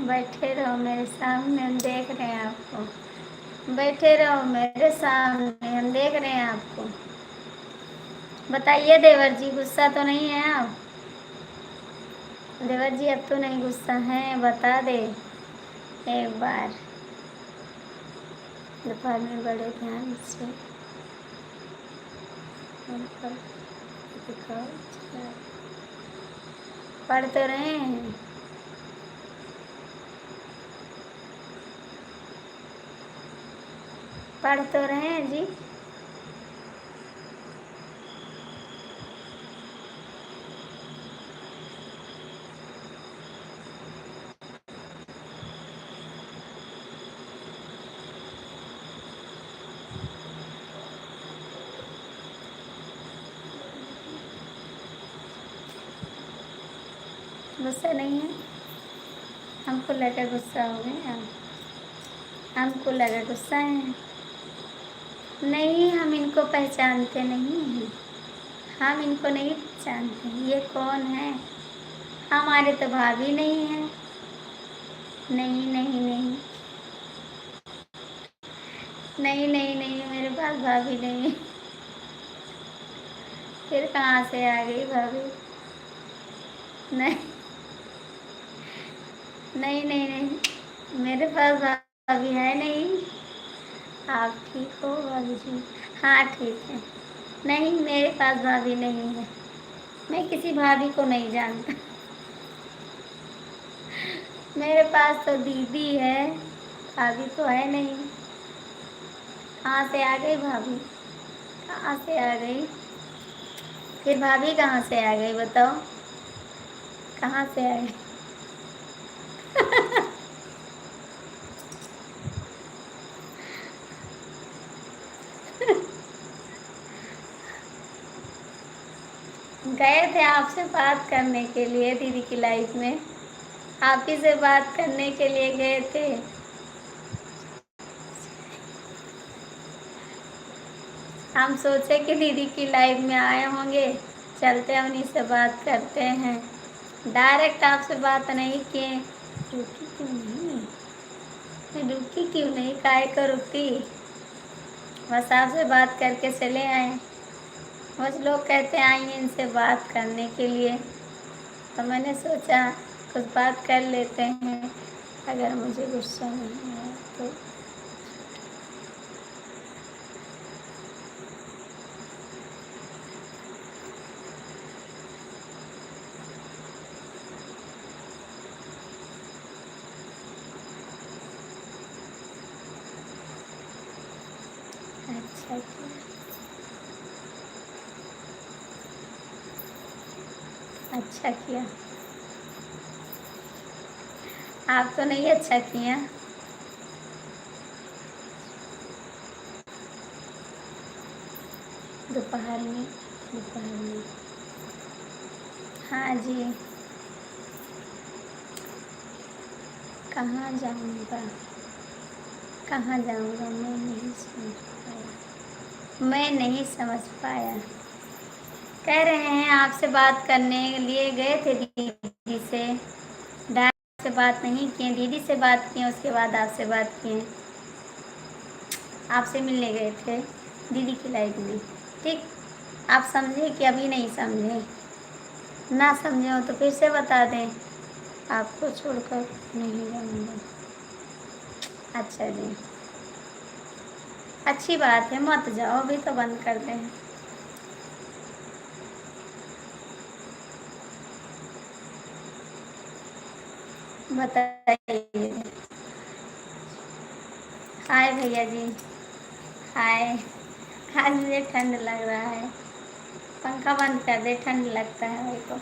बैठे रहो मेरे सामने, हम देख रहे हैं आपको। बैठे रहो मेरे सामने, हम देख रहे हैं आपको। बताइए देवर जी, गुस्सा तो नहीं है आप? देवर जी अब तो नहीं गुस्सा है, बता दे एक बार। दोपहर में बड़े ध्यान से दिखाओ। पढ़ तो रहे हैं। पढ़ तो रहे हैं जी। गुस्सा नहीं है? हमको लगा गुस्सा हो गए आप। हमको लगा गुस्सा है। नहीं, हम इनको पहचानते नहीं हैं। हम इनको नहीं पहचानते। ये कौन है? हमारे तो भाभी नहीं है। नहीं नहीं नहीं। नहीं नहीं नहीं, मेरे पास भाभी नहीं है। फिर कहाँ से आ गई भाभी? नहीं नहीं नहीं नहीं, मेरे पास भाभी है नहीं। आप ठीक हो भाभी जी? हाँ ठीक है। नहीं, मेरे पास भाभी नहीं है। मैं किसी भाभी को नहीं जानता। मेरे पास तो दीदी है, भाभी तो है नहीं। कहाँ से आ गई भाभी? कहाँ से आ गई? फिर भाभी कहाँ से आ गई बताओ? कहाँ से आ गई? गए थे आपसे बात करने के लिए दीदी की लाइफ में। आप ही से बात करने के लिए गए थे। हम सोचे कि दीदी की लाइफ में आए होंगे, चलते हैं उन्हीं से बात करते हैं। डायरेक्ट आपसे बात नहीं किए। रुकी क्यों नहीं? मैं रुकी क्यों नहीं? काहे को रुकती? बस आपसे बात करके चले आए। बस लोग कहते हैं आइए इनसे बात करने के लिए, तो मैंने सोचा कुछ बात कर लेते हैं, अगर मुझे गुस्सा नहीं आया तो। अच्छा किया। अच्छा किया। आप तो नहीं अच्छा किया। दोपहर में। दोपहर में। हाँ जी। कहाँ जाऊँगा? कहाँ जाऊँगा? मैं नहीं समझ पाया। मैं नहीं समझ पाया। कह रहे हैं आपसे बात करने लिए गए थे दीदी से। डायरेक्ट से बात नहीं किए, दीदी से बात किए, उसके बाद आपसे बात किए। आपसे मिलने गए थे दीदी की लाइफ में। ठीक। आप समझे कि अभी नहीं समझे? ना समझे हो तो फिर से बता दें। आपको छोड़कर नहीं रहूँगा। अच्छा जी, अच्छी बात है, मत जाओ, अभी तो बंद कर दें। बताइए। हाय भैया जी। हाय। आज मुझे ठंड लग रहा है, पंखा बंद कर दे, ठंड लगता है मेरे को।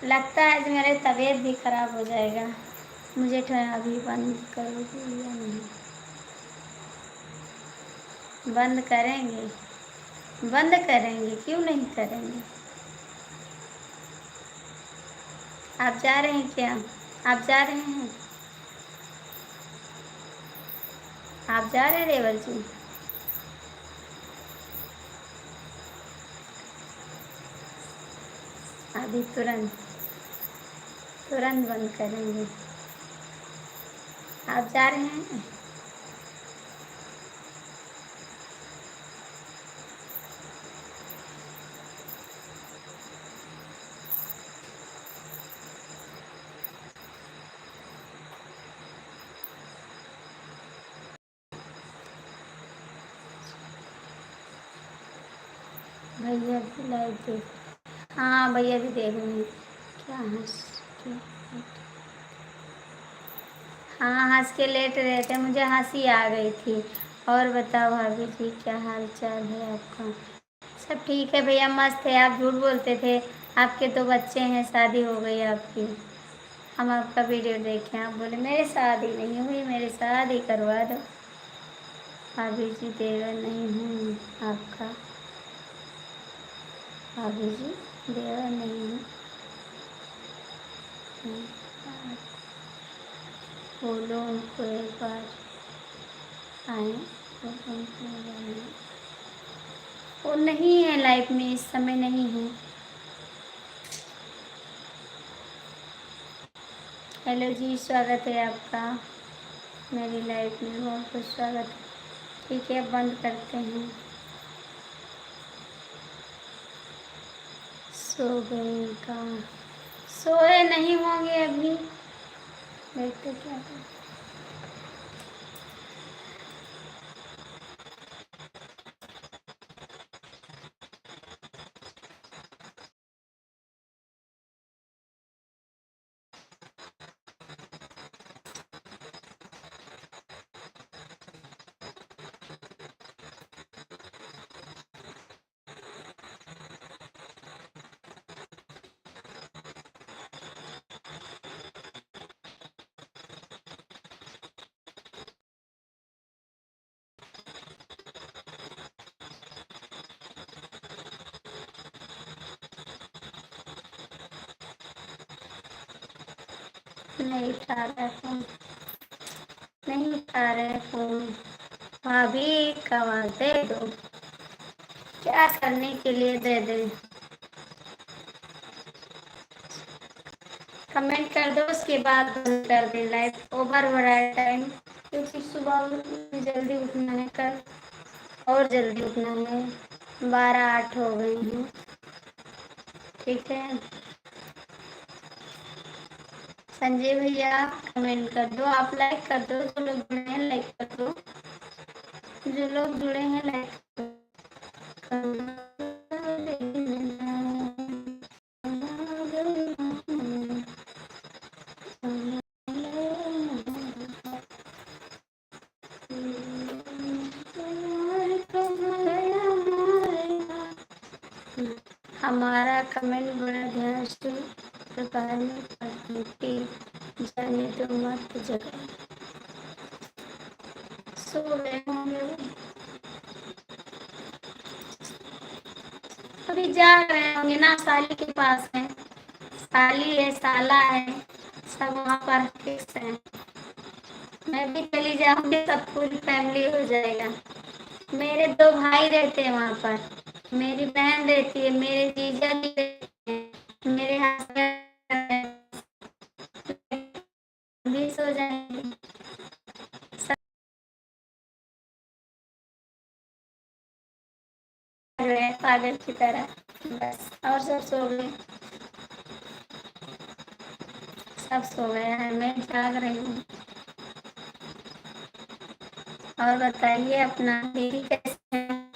लगता है आज मेरी तबीयत भी खराब हो जाएगा। मुझे ठंड अभी बंद करोगे या नहीं? बंद करेंगे, बंद करेंगे, क्यों नहीं करेंगे। आप जा रहे हैं क्या? आप जा रहे हैं? आप जा रहे हैं रेवल जी? अभी तुरंत, तुरंत बंद करेंगे। आप जा रहे हैं? भैया भी लाइव देख, हाँ भैया भी देख रहे हैं। क्या हंस के, हाँ हंस के लेट रहे थे, मुझे हंसी आ गई थी। और बताओ भाभी जी, क्या हाल चाल है आपका? सब ठीक है भैया, मस्त है। आप झूठ बोलते थे, आपके 2 बच्चे हैं, शादी हो गई आपकी। हम आपका वीडियो देखें, आप बोले मेरी शादी नहीं हुई, मेरी शादी करवा दो। भाभी जी देवर नहीं हूँ आपका। भाभी जी देवर नहीं हूँ। बोलो उनको एक बार आए तो उनको बुलाएं। वो नहीं है लाइफ में, इस समय नहीं है। हेलो जी, स्वागत है आपका मेरी लाइफ में, बहुत बहुत स्वागत है। ठीक है, अब बंद करते हैं। सो गए का? सोए नहीं होंगे अभी, देखते क्या करें। नहीं उठा रहा फोन, नहीं उठा रहे फोन। भाभी कमा दे दो, क्या करने के लिए दे दे। कमेंट कर दो, उसके बाद बंद कर दे। लाइफ ओवर हो रहा है टाइम, क्योंकि सुबह जल्दी उठना है कल, और जल्दी उठना है। 12:08 हो गई हैं। ठीक है संजय भैया, कमेंट कर दो, आप लाइक कर दो, जो लोग जुड़े हैं लाइक कर दो, जो लोग जुड़े हैं लाइक कर दो। हमारा कमेंट बड़ा ध्यान से प्रकार में पढ़ती जाने तो मत जगह। सो गए होंगे वो, अभी जा रहे होंगे ना, साली के पास है। साली है, साला है, सब वहाँ पर फिक्स है। मैं भी चली जाऊंगी, सब पूरी फैमिली हो जाएगा। मेरे 2 भाई रहते हैं वहाँ पर, मेरी बहन रहती है, मेरे जीजा जी रहते हैं, मेरे हस्बैंड भी सो जाएंगे। रहे हैं पागल की तरह। बस और सब सो गए, सब सो गए हैं, मैं जाग रही हूँ। और बताइए अपना, दीदी कैसी हैं?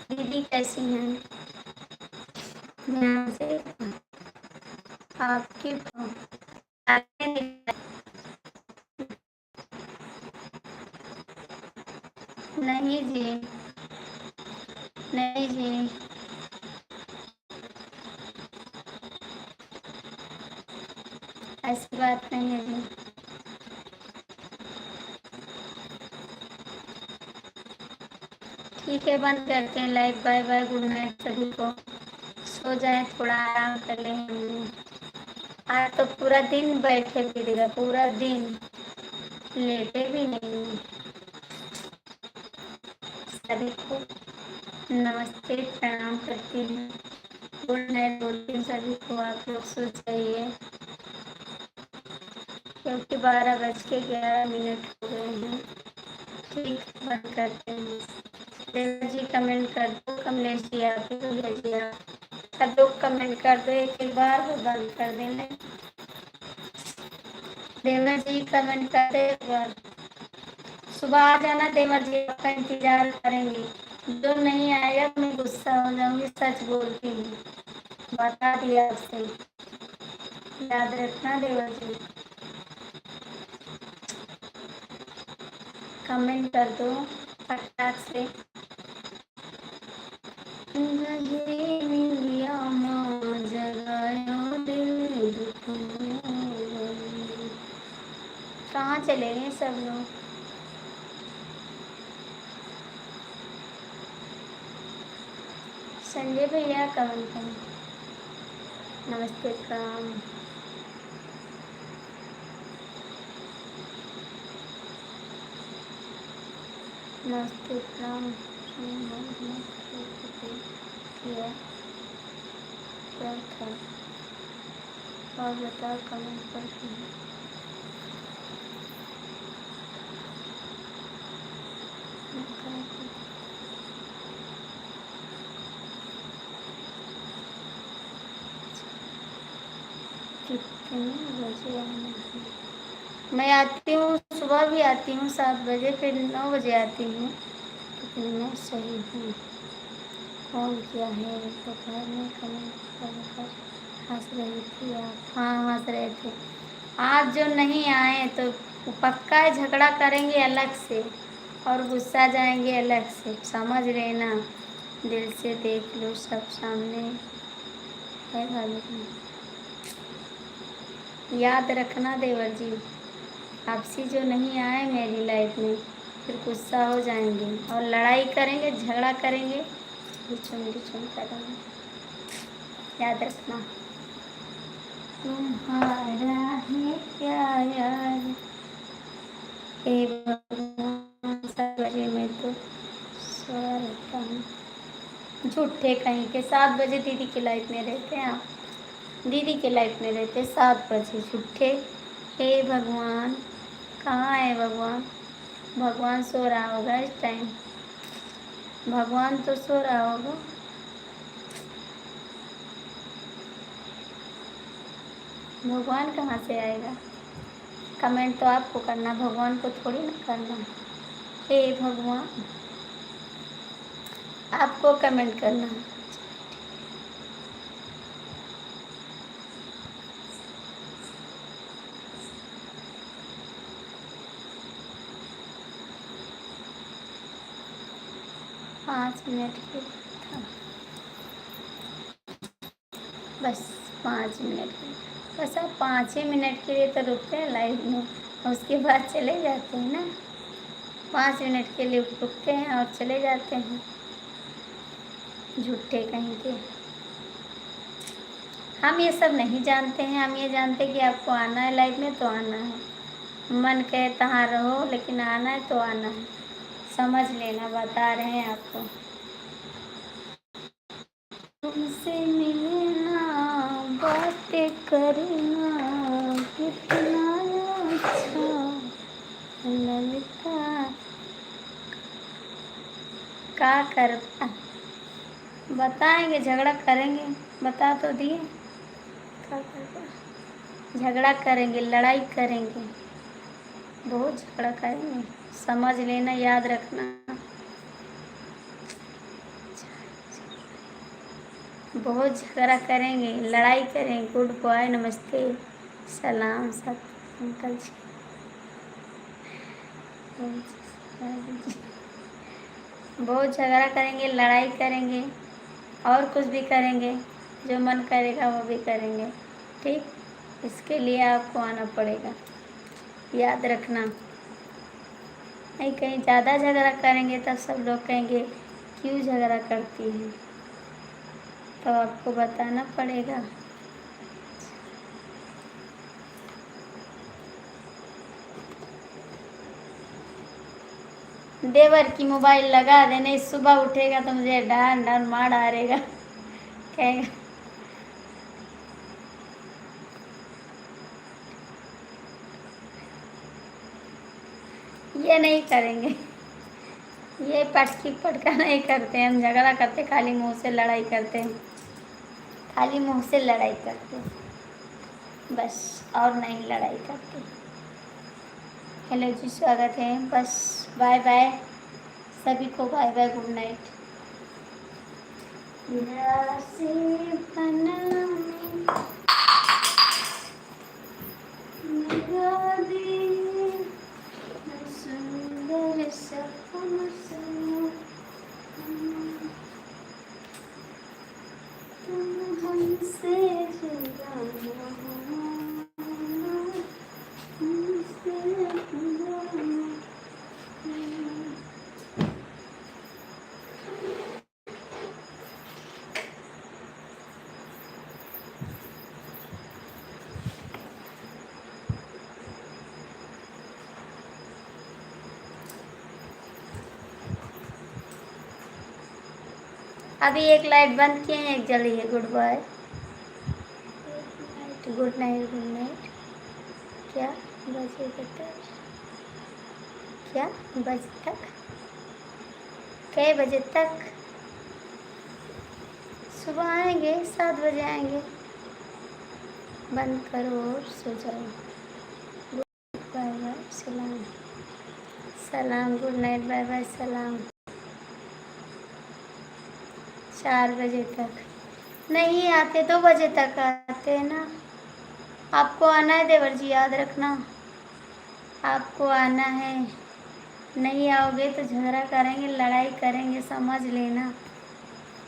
दीदी कैसी हैं? ध्यान से आपकी आगे नहीं जी, नहीं जी, ऐसी बात नहीं है जी। ठीक है, बंद करते हैं live. Bye bye, good night सभी को। सो जाए, थोड़ा आराम कर लें हम। आज तो पूरा दिन बैठे पड़ेगा, पूरा दिन लेटे भी नहीं। सभी को नमस्ते, प्रणाम करती हूँ। गुड नाइट बोलती हूँ सभी को। आप लोग सो जाइए, क्योंकि 12:11 हो गए हैं। ठीक, बंद करते हैं। देवा जी कमेंट कर दो, कमलेश जी आप ही भेजिए। सब लोग कमेंट कर दो एक एक बार, वो बंद कर देना। देवर जी कमेंट कर दे एक बार। सुबह आ जाना देवर जी, आपका इंतजार करेंगे। जो नहीं आएगा तो मैं गुस्सा हो जाऊंगी, सच बोलती हूँ, बता दिया आपसे, याद रखना देवर जी। कमेंट कर दो फटाक से। कहाँ चले गए सब लोग? संजय भैया कमेंट करें। नमस्ते, प्रणाम। नमस्ते, प्रणाम। किया क्या था और बताओ, कमेंट करती हूँ। कितने बजे आना है? मैं आती हूँ, सुबह भी आती हूँ 7 बजे, फिर 9 बजे आती हूँ। लेकिन मैं सही हूँ। फोन किया है दोपहर में, कमेंट कर हंस रही थी आप। हाँ, हंस रहे थे। आज जो नहीं आए तो पक्का झगड़ा करेंगे अलग से, और गुस्सा जाएंगे अलग से, समझ लेना। दिल से देख लो, सब सामने है भाभी। याद रखना देवर जी, आपसी जो नहीं आए मेरी लाइफ में, फिर गुस्सा हो जाएंगे और लड़ाई करेंगे, झगड़ा करेंगे, रिचुम करेंगे। याद रखना। तुम्हारा है क्या यार, हे भगवान, 7 बजे में तो सो रहता हूँ। झूठे कहीं के 7 बजे दीदी की लाइफ में रहते हैं आप, दीदी के लाइफ में रहते 7 बजे, झूठे। हे भगवान, कहाँ है भगवान? भगवान सो रहा होगा इस टाइम, भगवान तो सो रहा होगा। भगवान कहाँ से आएगा? कमेंट तो आपको करना, भगवान को थोड़ी ना करना। हे भगवान, आपको कमेंट करना। 5 मिनट के था, बस 5 मिनट के, बस आप 5 ही मिनट के लिए तो रुकते हैं लाइव में, उसके बाद चले जाते हैं ना। 5 मिनट के लिए रुकते हैं और चले जाते हैं, झूठे कहीं के। हम ये सब नहीं जानते हैं, हम ये जानते हैं कि आपको आना है लाइव में तो आना है, मन कहे तहाँ रहो, लेकिन आना है तो आना है, समझ लेना, बता रहे हैं आपको। तुमसे मिलना, बातें करना कितना अच्छा लगता। का करता बताएंगे, झगड़ा करेंगे, बता तो दिए। झगड़ा करेंगे, लड़ाई करेंगे, बहुत झगड़ा करेंगे, समझ लेना, याद रखना। बहुत झगड़ा करेंगे, लड़ाई करेंगे। गुड बॉय, नमस्ते, सलाम सब अंकल जी। बहुत झगड़ा करेंगे, लड़ाई करेंगे, और कुछ भी करेंगे, जो मन करेगा वो भी करेंगे। ठीक, इसके लिए आपको आना पड़ेगा, याद रखना। नहीं, कहीं ज़्यादा झगड़ा करेंगे तब सब लोग कहेंगे क्यों झगड़ा करती है, तो आपको बताना पड़ेगा। देवर की मोबाइल लगा दे, नहीं सुबह उठेगा तो मुझे डांट डांट मार डालेगा, कहेगा ये नहीं करेंगे, ये पटकी पटका नहीं करते हम, झगड़ा करते खाली मुंह से लड़ाई करते हैं, खाली मुंह से लड़ाई करते बस, और नहीं लड़ाई करते। हेलो जी, स्वागत है, बस बाय बाय सभी को, बाय बाय, गुड नाइट। सुंदर सपन तुम हमसे जुदा हमसे जुदा। अभी एक लाइट बंद किए हैं, एक जली है। Good bye, good night, good night. क्या बजे तक, क्या बजे तक, कै बजे तक? सुबह आएंगे, 7 बजे आएंगे। बंद करो और सो जाओ। बाय बाय, सलाम सलाम, गुड नाइट, बाय बाय, सलाम। 4 बजे तक नहीं आते, 2 बजे तक आते हैं ना। आपको आना है देवर जी, याद रखना, आपको आना है। नहीं आओगे तो झगड़ा करेंगे, लड़ाई करेंगे, समझ लेना,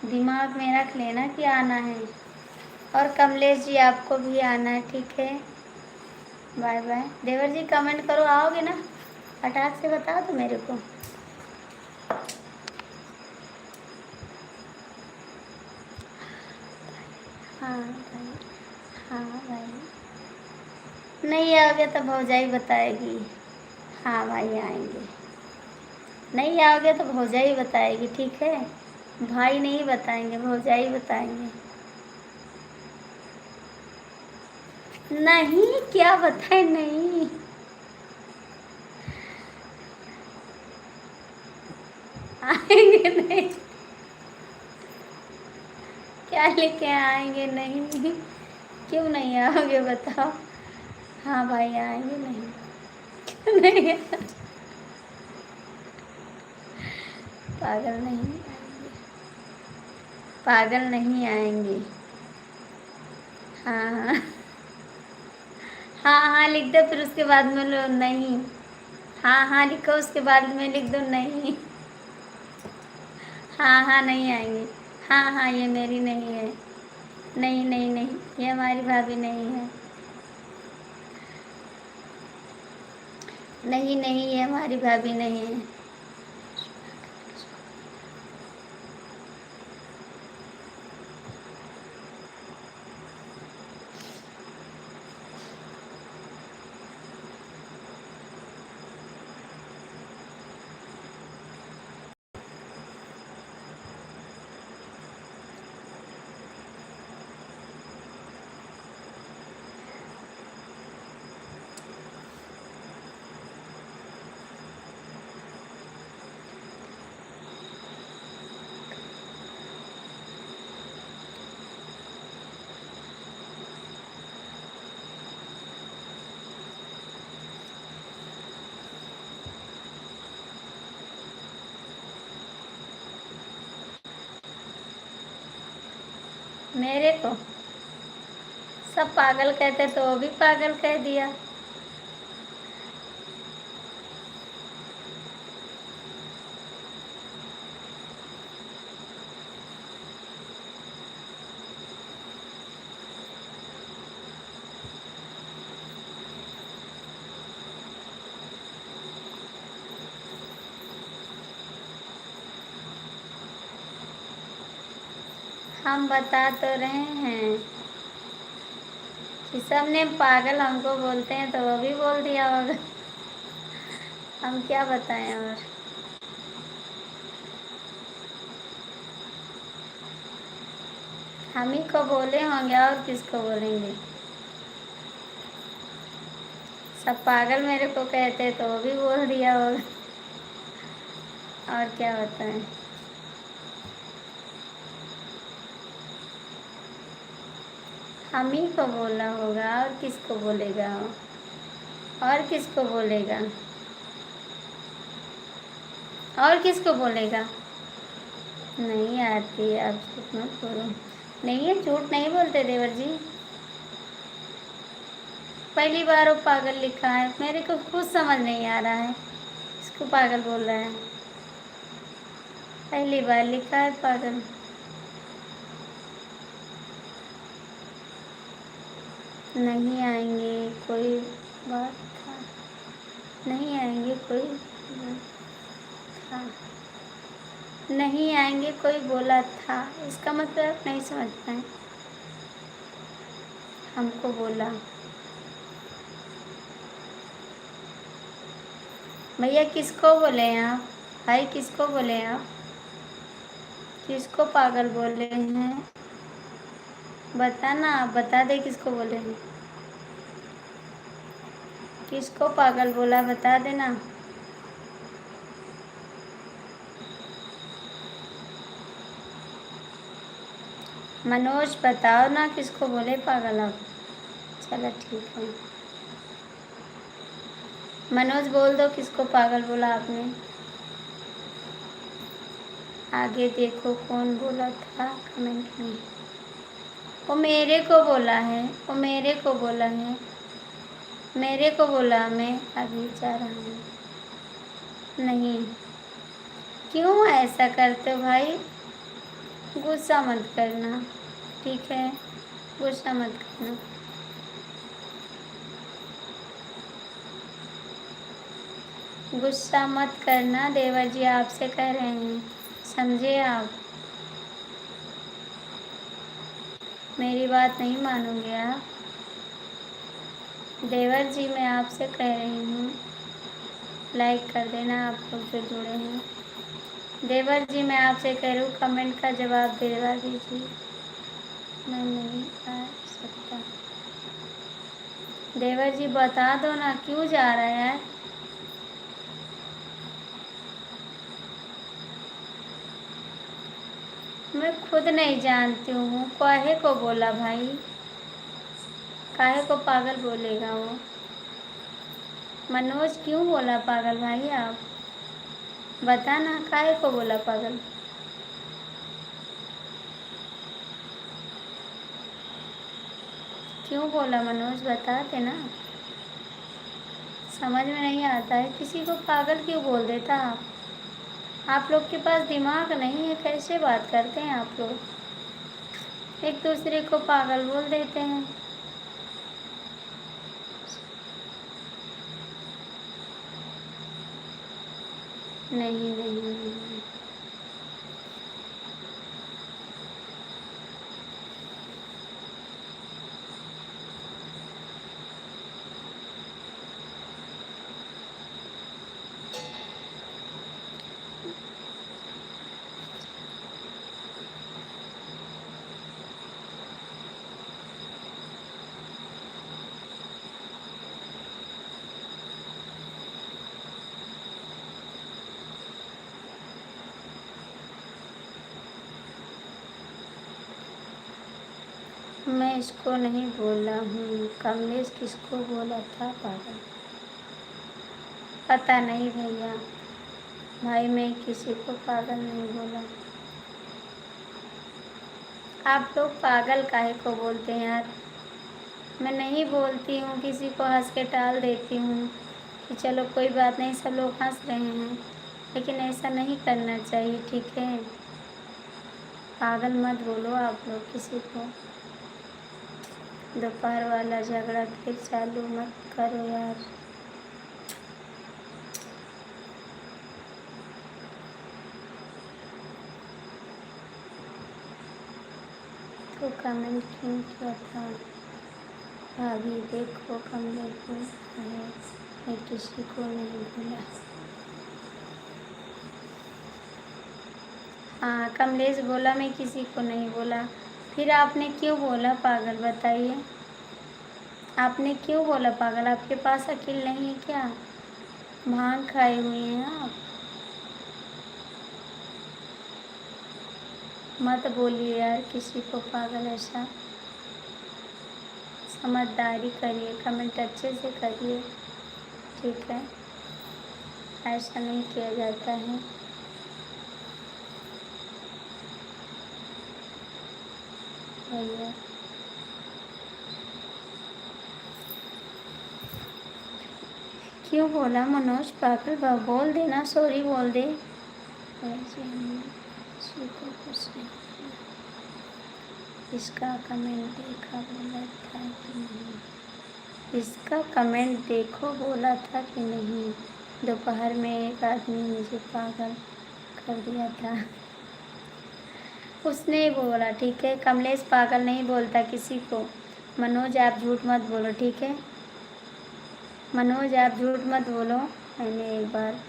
दिमाग में रख लेना कि आना है। और कमलेश जी आपको भी आना है, ठीक है, बाय बाय। देवर जी कमेंट करो, आओगे ना, फटाक से बता दो मेरे को। हाँ भाई, हाँ भाई, नहीं आओगे तो भौजाई बताएगी। हाँ भाई आएंगे, नहीं आओगे तो भौजाई बताएगी, ठीक है, भाई नहीं बताएंगे, भौजाई बताएंगे। नहीं, क्या बताए, नहीं आएंगे, नहीं, क्या लेके आएंगे, नहीं, क्यों नहीं आओगे बताओ। हाँ भाई आएंगे, नहीं नहीं, पागल नहीं आएंगे, पागल नहीं आएंगे। हाँ हाँ हाँ हाँ लिख दो, फिर उसके बाद में लो नहीं। हाँ हाँ लिखो, उसके बाद में लिख दो नहीं। हाँ हाँ नहीं आएंगे। हाँ हाँ ये मेरी नहीं है, नहीं नहीं नहीं, ये हमारी भाभी नहीं है, नहीं नहीं, ये हमारी भाभी नहीं है। मेरे को सब पागल कहते तो वो भी पागल कह दिया। हम बता तो रहे हैं कि सबने पागल हमको बोलते हैं तो वो भी बोल दिया होगा। हम क्या बताएं और। हम ही को बोले होंगे और किसको बोलेंगे। सब पागल मेरे को कहते तो वो भी बोल दिया होगा। और क्या बताएं। हम ही को बोला होगा और किसको बोलेगा। और किसको बोलेगा। और किसको बोलेगा। नहीं आती, आप झूठ मत बोलो। नहीं, ये झूठ नहीं बोलते देवर जी। पहली बार वो पागल लिखा है, मेरे को कुछ समझ नहीं आ रहा है इसको पागल बोल रहा है। पहली बार लिखा है पागल। नहीं आएंगे कोई बात था। नहीं आएंगे कोई बात था। नहीं आएंगे कोई बोला था, इसका मतलब नहीं समझ पाए। हमको बोला। भैया किसको बोले हैं आप। भाई किसको बोले हैं आप। किसको पागल बोले हैं। बता ना, आप बता दे किसको बोले हैं। किसको पागल बोला बता देना। मनोज बताओ ना किसको बोले पागल आप। चलो ठीक है, मनोज बोल दो किसको पागल बोला आपने। आगे देखो कौन बोला था कमेंट में। वो मेरे को बोला है, वो मेरे को बोला है, मेरे को बोला। मैं अभी जा रहा हूँ। नहीं, क्यों ऐसा करते हो भाई। गुस्सा मत करना, ठीक है, गुस्सा मत करना। गुस्सा मत करना, देवर जी आपसे कह रहे हैं, समझे आप। मेरी बात नहीं मानोगे आप। देवर जी मैं आपसे कह रही हूँ, लाइक कर देना आप लोग जो जुड़े हैं। देवर जी मैं आपसे कह रही हूँ, कमेंट का जवाब दिलवा दीजिए। मैं नहीं आ सकता। देवर जी बता दो ना क्यों जा रहा है यार। मैं खुद नहीं जानती हूँ काहे को बोला भाई। काहे को पागल बोलेगा वो। मनोज क्यों बोला पागल भाई आप। बता ना काहे को बोला पागल। क्यों बोला मनोज बता देना। समझ में नहीं आता है किसी को पागल क्यों बोल देता आप। आप लोग के पास दिमाग नहीं है, कैसे बात करते हैं आप लोग। एक दूसरे को पागल बोल देते हैं। नहीं नहीं नहीं। मैं इसको नहीं बोला हूँ। कमलेश किसको बोला था पागल। पता नहीं भैया, भाई मैं किसी को पागल नहीं बोला। आप लोग पागल काहे को बोलते हैं यार। मैं नहीं बोलती हूँ, किसी को हंस के टाल देती हूँ कि चलो कोई बात नहीं, सब लोग हंस रहे हैं, लेकिन ऐसा नहीं करना चाहिए, ठीक है। पागल मत बोलो आप लोग किसी को। दोपहर वाला झगड़ा फिर चालू मत करो यार। तो कमेंट क्यों किया था? भाभी देखो कमरे को है, मैं किसी को नहीं बोला। हाँ कमलेश बोला, मैं किसी को नहीं बोला। फिर आपने क्यों बोला पागल, बताइए। आपने क्यों बोला पागल? आपके पास अकील नहीं है क्या? भांग खाए हुए हैं आप। मत बोलिए यार किसी को पागल ऐसा। समझदारी करिए, कमेंट अच्छे से करिए, ठीक है। ऐसा नहीं किया जाता है। भैया क्यों बोला मनोज पागल? बोल देना, सॉरी बोल दे। वैसे हमने किसी को कुछ नहीं किया। इसका कमेंट देखा, बोला था कि नहीं? इसका कमेंट देखो, बोला था कि नहीं? दोपहर में एक आदमी मुझे पागल कर दिया था। उसने ही बोला, ठीक है। कमलेश पागल नहीं बोलता किसी को। मनोज आप झूठ मत बोलो, ठीक है। मनोज आप झूठ मत बोलो। मैंने एक बार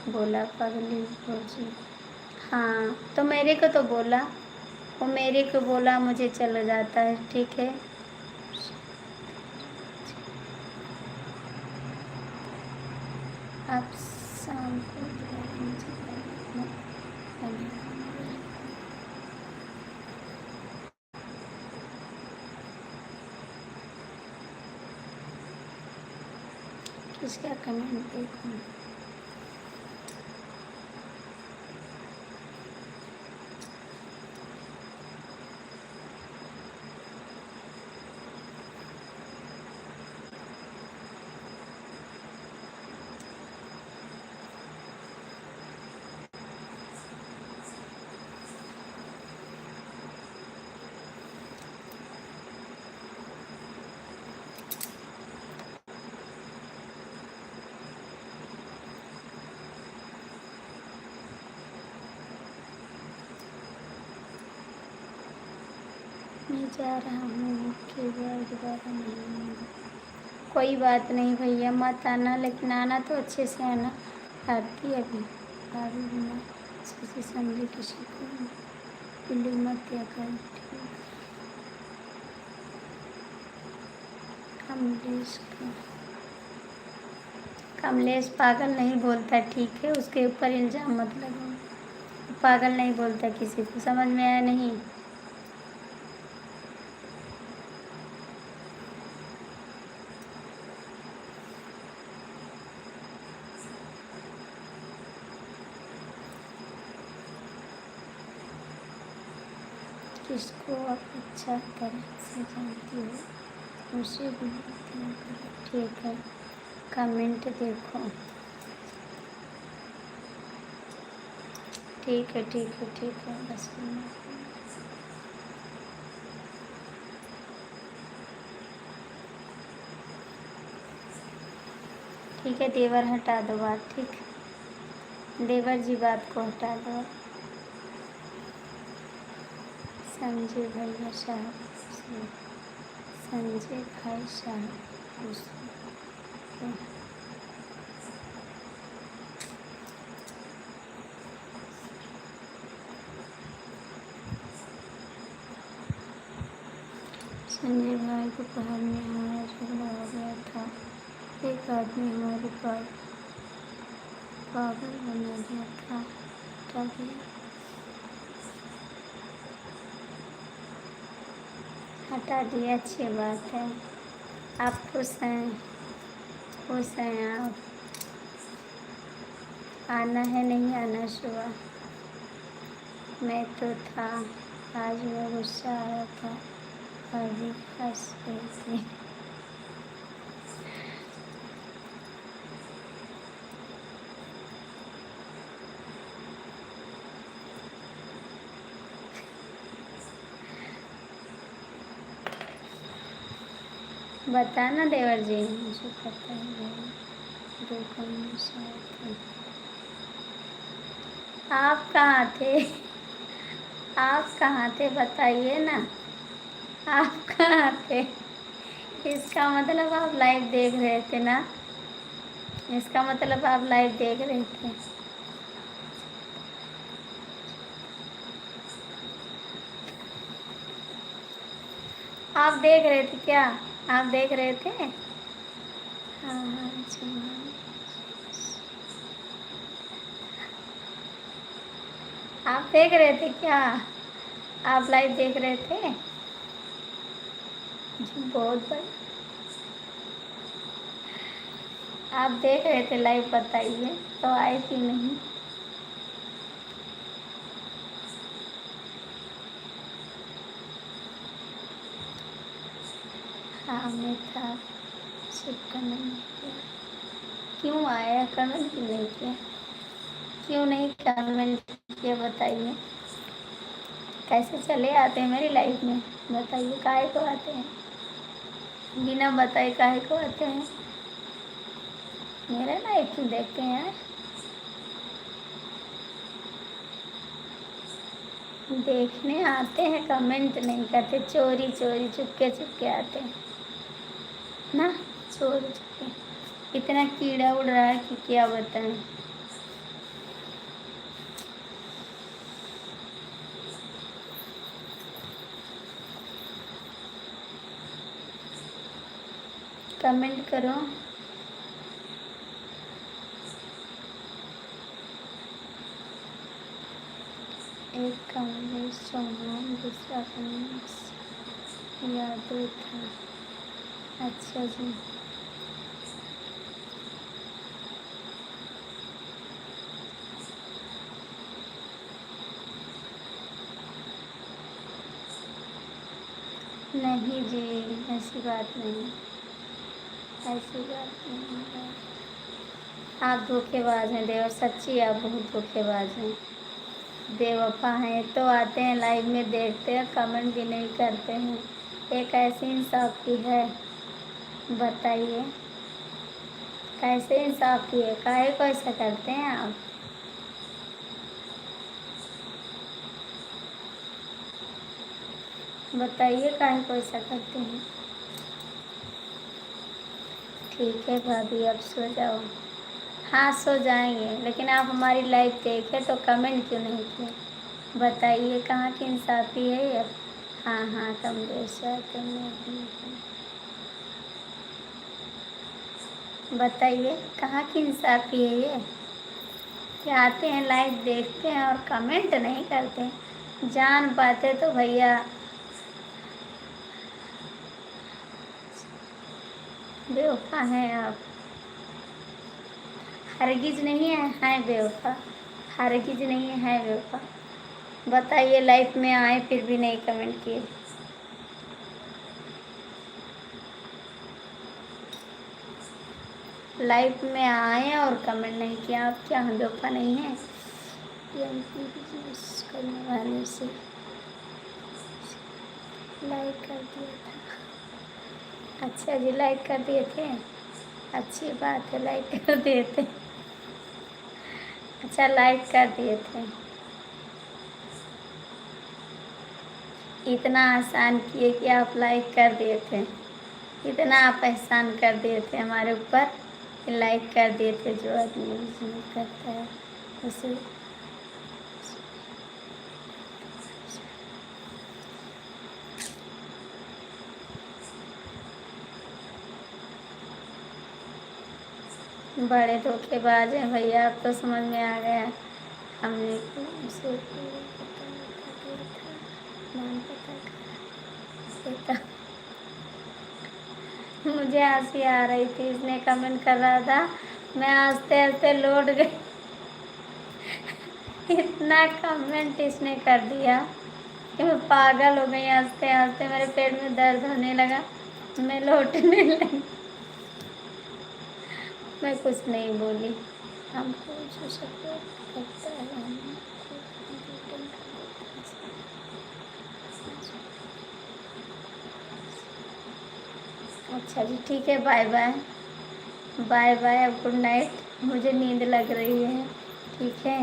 बोला पगली भौजी। हाँ तो मेरे को तो बोला, वो मेरे को बोला, मुझे चला जाता है, ठीक है। आप शाम को मुझे किसका कमेंट देखूँ? मैं जा रहा हूँ कि दोबारा नहीं आऊँगा। कोई बात नहीं भैया, मत आना, लेकिन आना तो अच्छे से आना। आरती अभी भाभी बिना अच्छे से समझे किसी को पिल्लू मत दिया कर, ठीक। कमलेश पागल नहीं बोलता, ठीक है। उसके ऊपर इल्ज़ाम मत लगाओ। पागल नहीं बोलता किसी को, समझ में आया नहीं? किसको आप अच्छा तरह से जानती हो उसे भी बता करो, ठीक है। कमेंट देखो, ठीक है, ठीक है, ठीक है, बस। ठीक है देवर, हटा दो बात, ठीक। देवर जी बात को हटा दो। संजय भैया साहब, संजय भाई साहब संजय भाई दोपहर में हमारा झगड़ा हो गया था। एक आदमी हमारे पास पागल बना दिया था, हटा दिया। हटा दिया, अच्छी बात है। आप खुश हैं? खुश हैं आप? आना है नहीं आना सुबह? मैं तो था। आज मैं गुस्सा आया था और भी हंस रही थी। बताना देवर जी, मुझे पता है। दो कम शायद थे। आप कहाँ थे? आप कहाँ थे बताइए ना। आप कहाँ थे? इसका मतलब आप लाइव देख रहे थे ना। इसका मतलब आप लाइव देख रहे थे। आप देख रहे थे क्या? आप देख रहे थे? हाँ हाँ अच्छा। आप देख रहे थे क्या? आप लाइव देख रहे थे? जी बहुत बड़ी। आप देख रहे थे लाइव, बताइए तो आए कि नहीं। हाँ मैं था, सिर्फ कमेंट नहीं किया। क्यों आया कमेंट क्यों नहीं किया? क्यों नहीं कमेंट किया बताइए। कैसे चले आते हैं मेरी लाइफ में बताइए, काहे को आते हैं? बिना बताए काहे को आते हैं? मेरा लाइफ क्यों देखते हैं यार? देखने आते हैं, कमेंट नहीं करते, चोरी चोरी चुपके चुपके आते हैं ना। चोरी चुपके इतना कीड़ा उड़ रहा है कि क्या बताएं। कमेंट करो। एक कमलेश चौहान, दूसरा कमलेश यादव था। अच्छा जी। नहीं जी, ऐसी बात नहीं, ऐसी बात नहीं है। आप धोखेबाज हैं देवर, सच्ची आप बहुत धोखेबाज हैं, बेवफा हैं। तो आते हैं लाइव में, देखते हैं, कमेंट भी नहीं करते हैं। एक ऐसी इंसाफ की है बताइए, कैसे इंसाफ की है? काहे को ऐसा करते हैं आप? बताइए काहे को ऐसा करते हैं? ठीक है भाभी, अब सो जाओ। हाँ सो जाएंगे, लेकिन आप हमारी लाइव देखे तो कमेंट क्यों नहीं किए बताइए, कहाँ की इंसाफी है ये? हाँ हाँ कमलेश यादव नहीं। बताइए कहाँ की इंसाफी है ये कि आते हैं लाइव देखते हैं और कमेंट नहीं करते? जान पाते तो भैया। बेवफा हैं आप, हरगिज नहीं है बेवफा, हरगिज नहीं है बेवफा। बताइए लाइफ में आए फिर भी नहीं कमेंट किए। लाइफ में आए और कमेंट नहीं किया, आप क्या हम बेवफा नहीं हैं? बिजनेस करने वाले से लाइक कर दिया था। अच्छा जी, लाइक कर दिए थे, अच्छी बात है, लाइक कर दिए थे। अच्छा लाइक कर दिए थे, इतना आसान किए कि आप लाइक कर दिए थे। इतना आप एहसान कर दिए थे हमारे ऊपर कि लाइक कर दिए थे। जो आदमी नहीं करता है उसे बड़े धोखेबाज हैं भैया, अब तो समझ में आ गया। हमने उसे नाम पता था, मुझे हंसी आ रही थी, इसने कमेंट कर रहा था, मैं हंसते हंसते लौट गई। इतना कमेंट इसने कर दिया, कि मैं पागल हो गई, हंसते हंसते मेरे पेट में दर्द होने लगा, मैं लौटने लगी। मैं कुछ नहीं बोली। हमको जो सपोर्ट करता है हमको रिटर्न कर देता है। अच्छा जी, ठीक है, बाय बाय। बाय बाय, अब गुड नाइट, मुझे नींद लग रही है। ठीक है।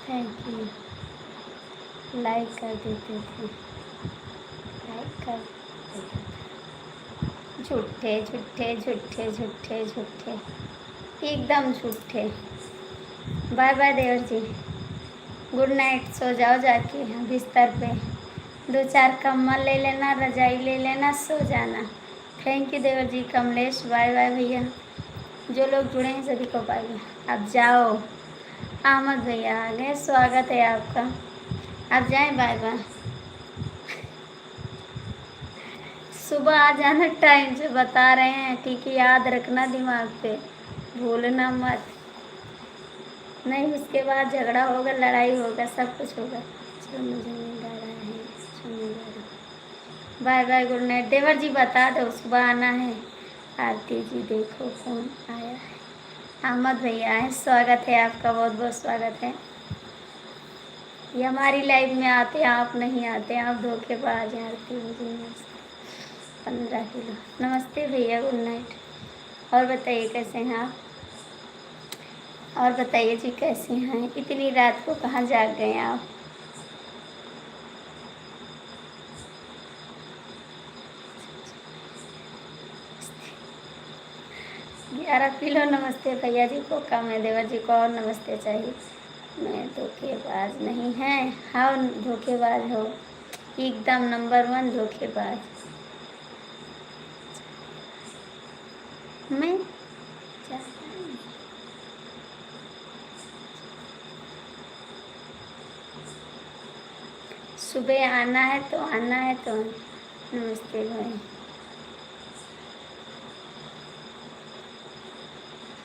Thank you. लाइक कर देते थे, लाइक कर देते थे। झूठे झूठे झूठे झूठे झूठे, एकदम झूठे। बाय बाय देवर जी, गुड नाइट, सो जाओ जाके बिस्तर पे। 2-4 कंबल ले लेना, रजाई ले लेना, सो जाना। थैंक यू देवर जी। कमलेश बाय बाय भैया। जो लोग जुड़े हैं सभी को बाय बाय। अब जाओ। अहमद भैया आ गए, स्वागत है आपका। आप जाएं, बाय बाय। सुबह आ जाना, टाइम से बता रहे हैं, ठीक है, याद रखना दिमाग पे, भूलना मत। नहीं, उसके बाद झगड़ा होगा, लड़ाई होगा, सब कुछ होगा। चलो, मुझे नींद आ रहा है, सोने जा रहा हूँ। Bye bye, good night. देवर जी बता दो सुबह आना है। आरती जी देखो कौन आया है। अहमद भैया है, स्वागत है आपका, बहुत बहुत स्वागत है। ये हमारी लाइफ में आते हैं, आप नहीं आते, आप धोखेबाज हैं। आरती जी 15 किलो। नमस्ते भैया, गुड नाइट। और बताइए कैसे हैं आप? और बताइए जी कैसे हैं? इतनी रात को कहाँ जाग गए आप? 11 किलो। नमस्ते भैया जी को कम है, देवर जी को और नमस्ते चाहिए। मैं धोखेबाज नहीं है। हाँ, धोखेबाज हो, एकदम नंबर 1 धोखेबाज। मैं सुबह आना है तो आना है तो। नमस्ते भाई।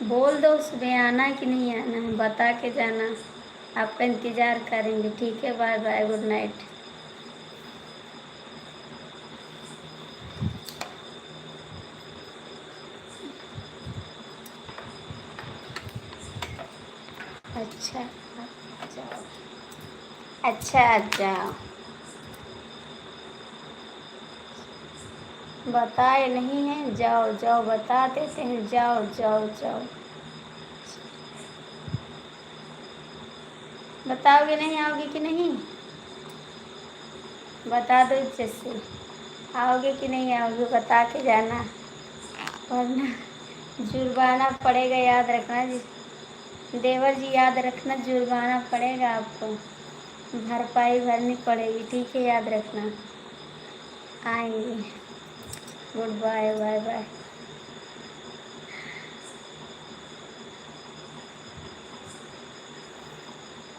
बोल दो सुबह आना है कि नहीं आना है, बता के जाना, आपका इंतज़ार करेंगे। ठीक है, बाय बाय, गुड नाइट। अच्छा जाओ, अच्छा जाओ। बताए नहीं हैं, जाओ जाओ, बता देते हैं, जाओ जाओ जाओ। बताओगे नहीं, आओगे कि नहीं? बता दो जैसे, आओगे कि नहीं आओगे, बता के जाना, वरना जुर्माना पड़ेगा, याद रखना जी। देवर जी याद रखना, जुर्माना पड़ेगा आपको, भरपाई भरनी पड़ेगी, ठीक है, याद रखना। आएंगे। Good bye, bye bye.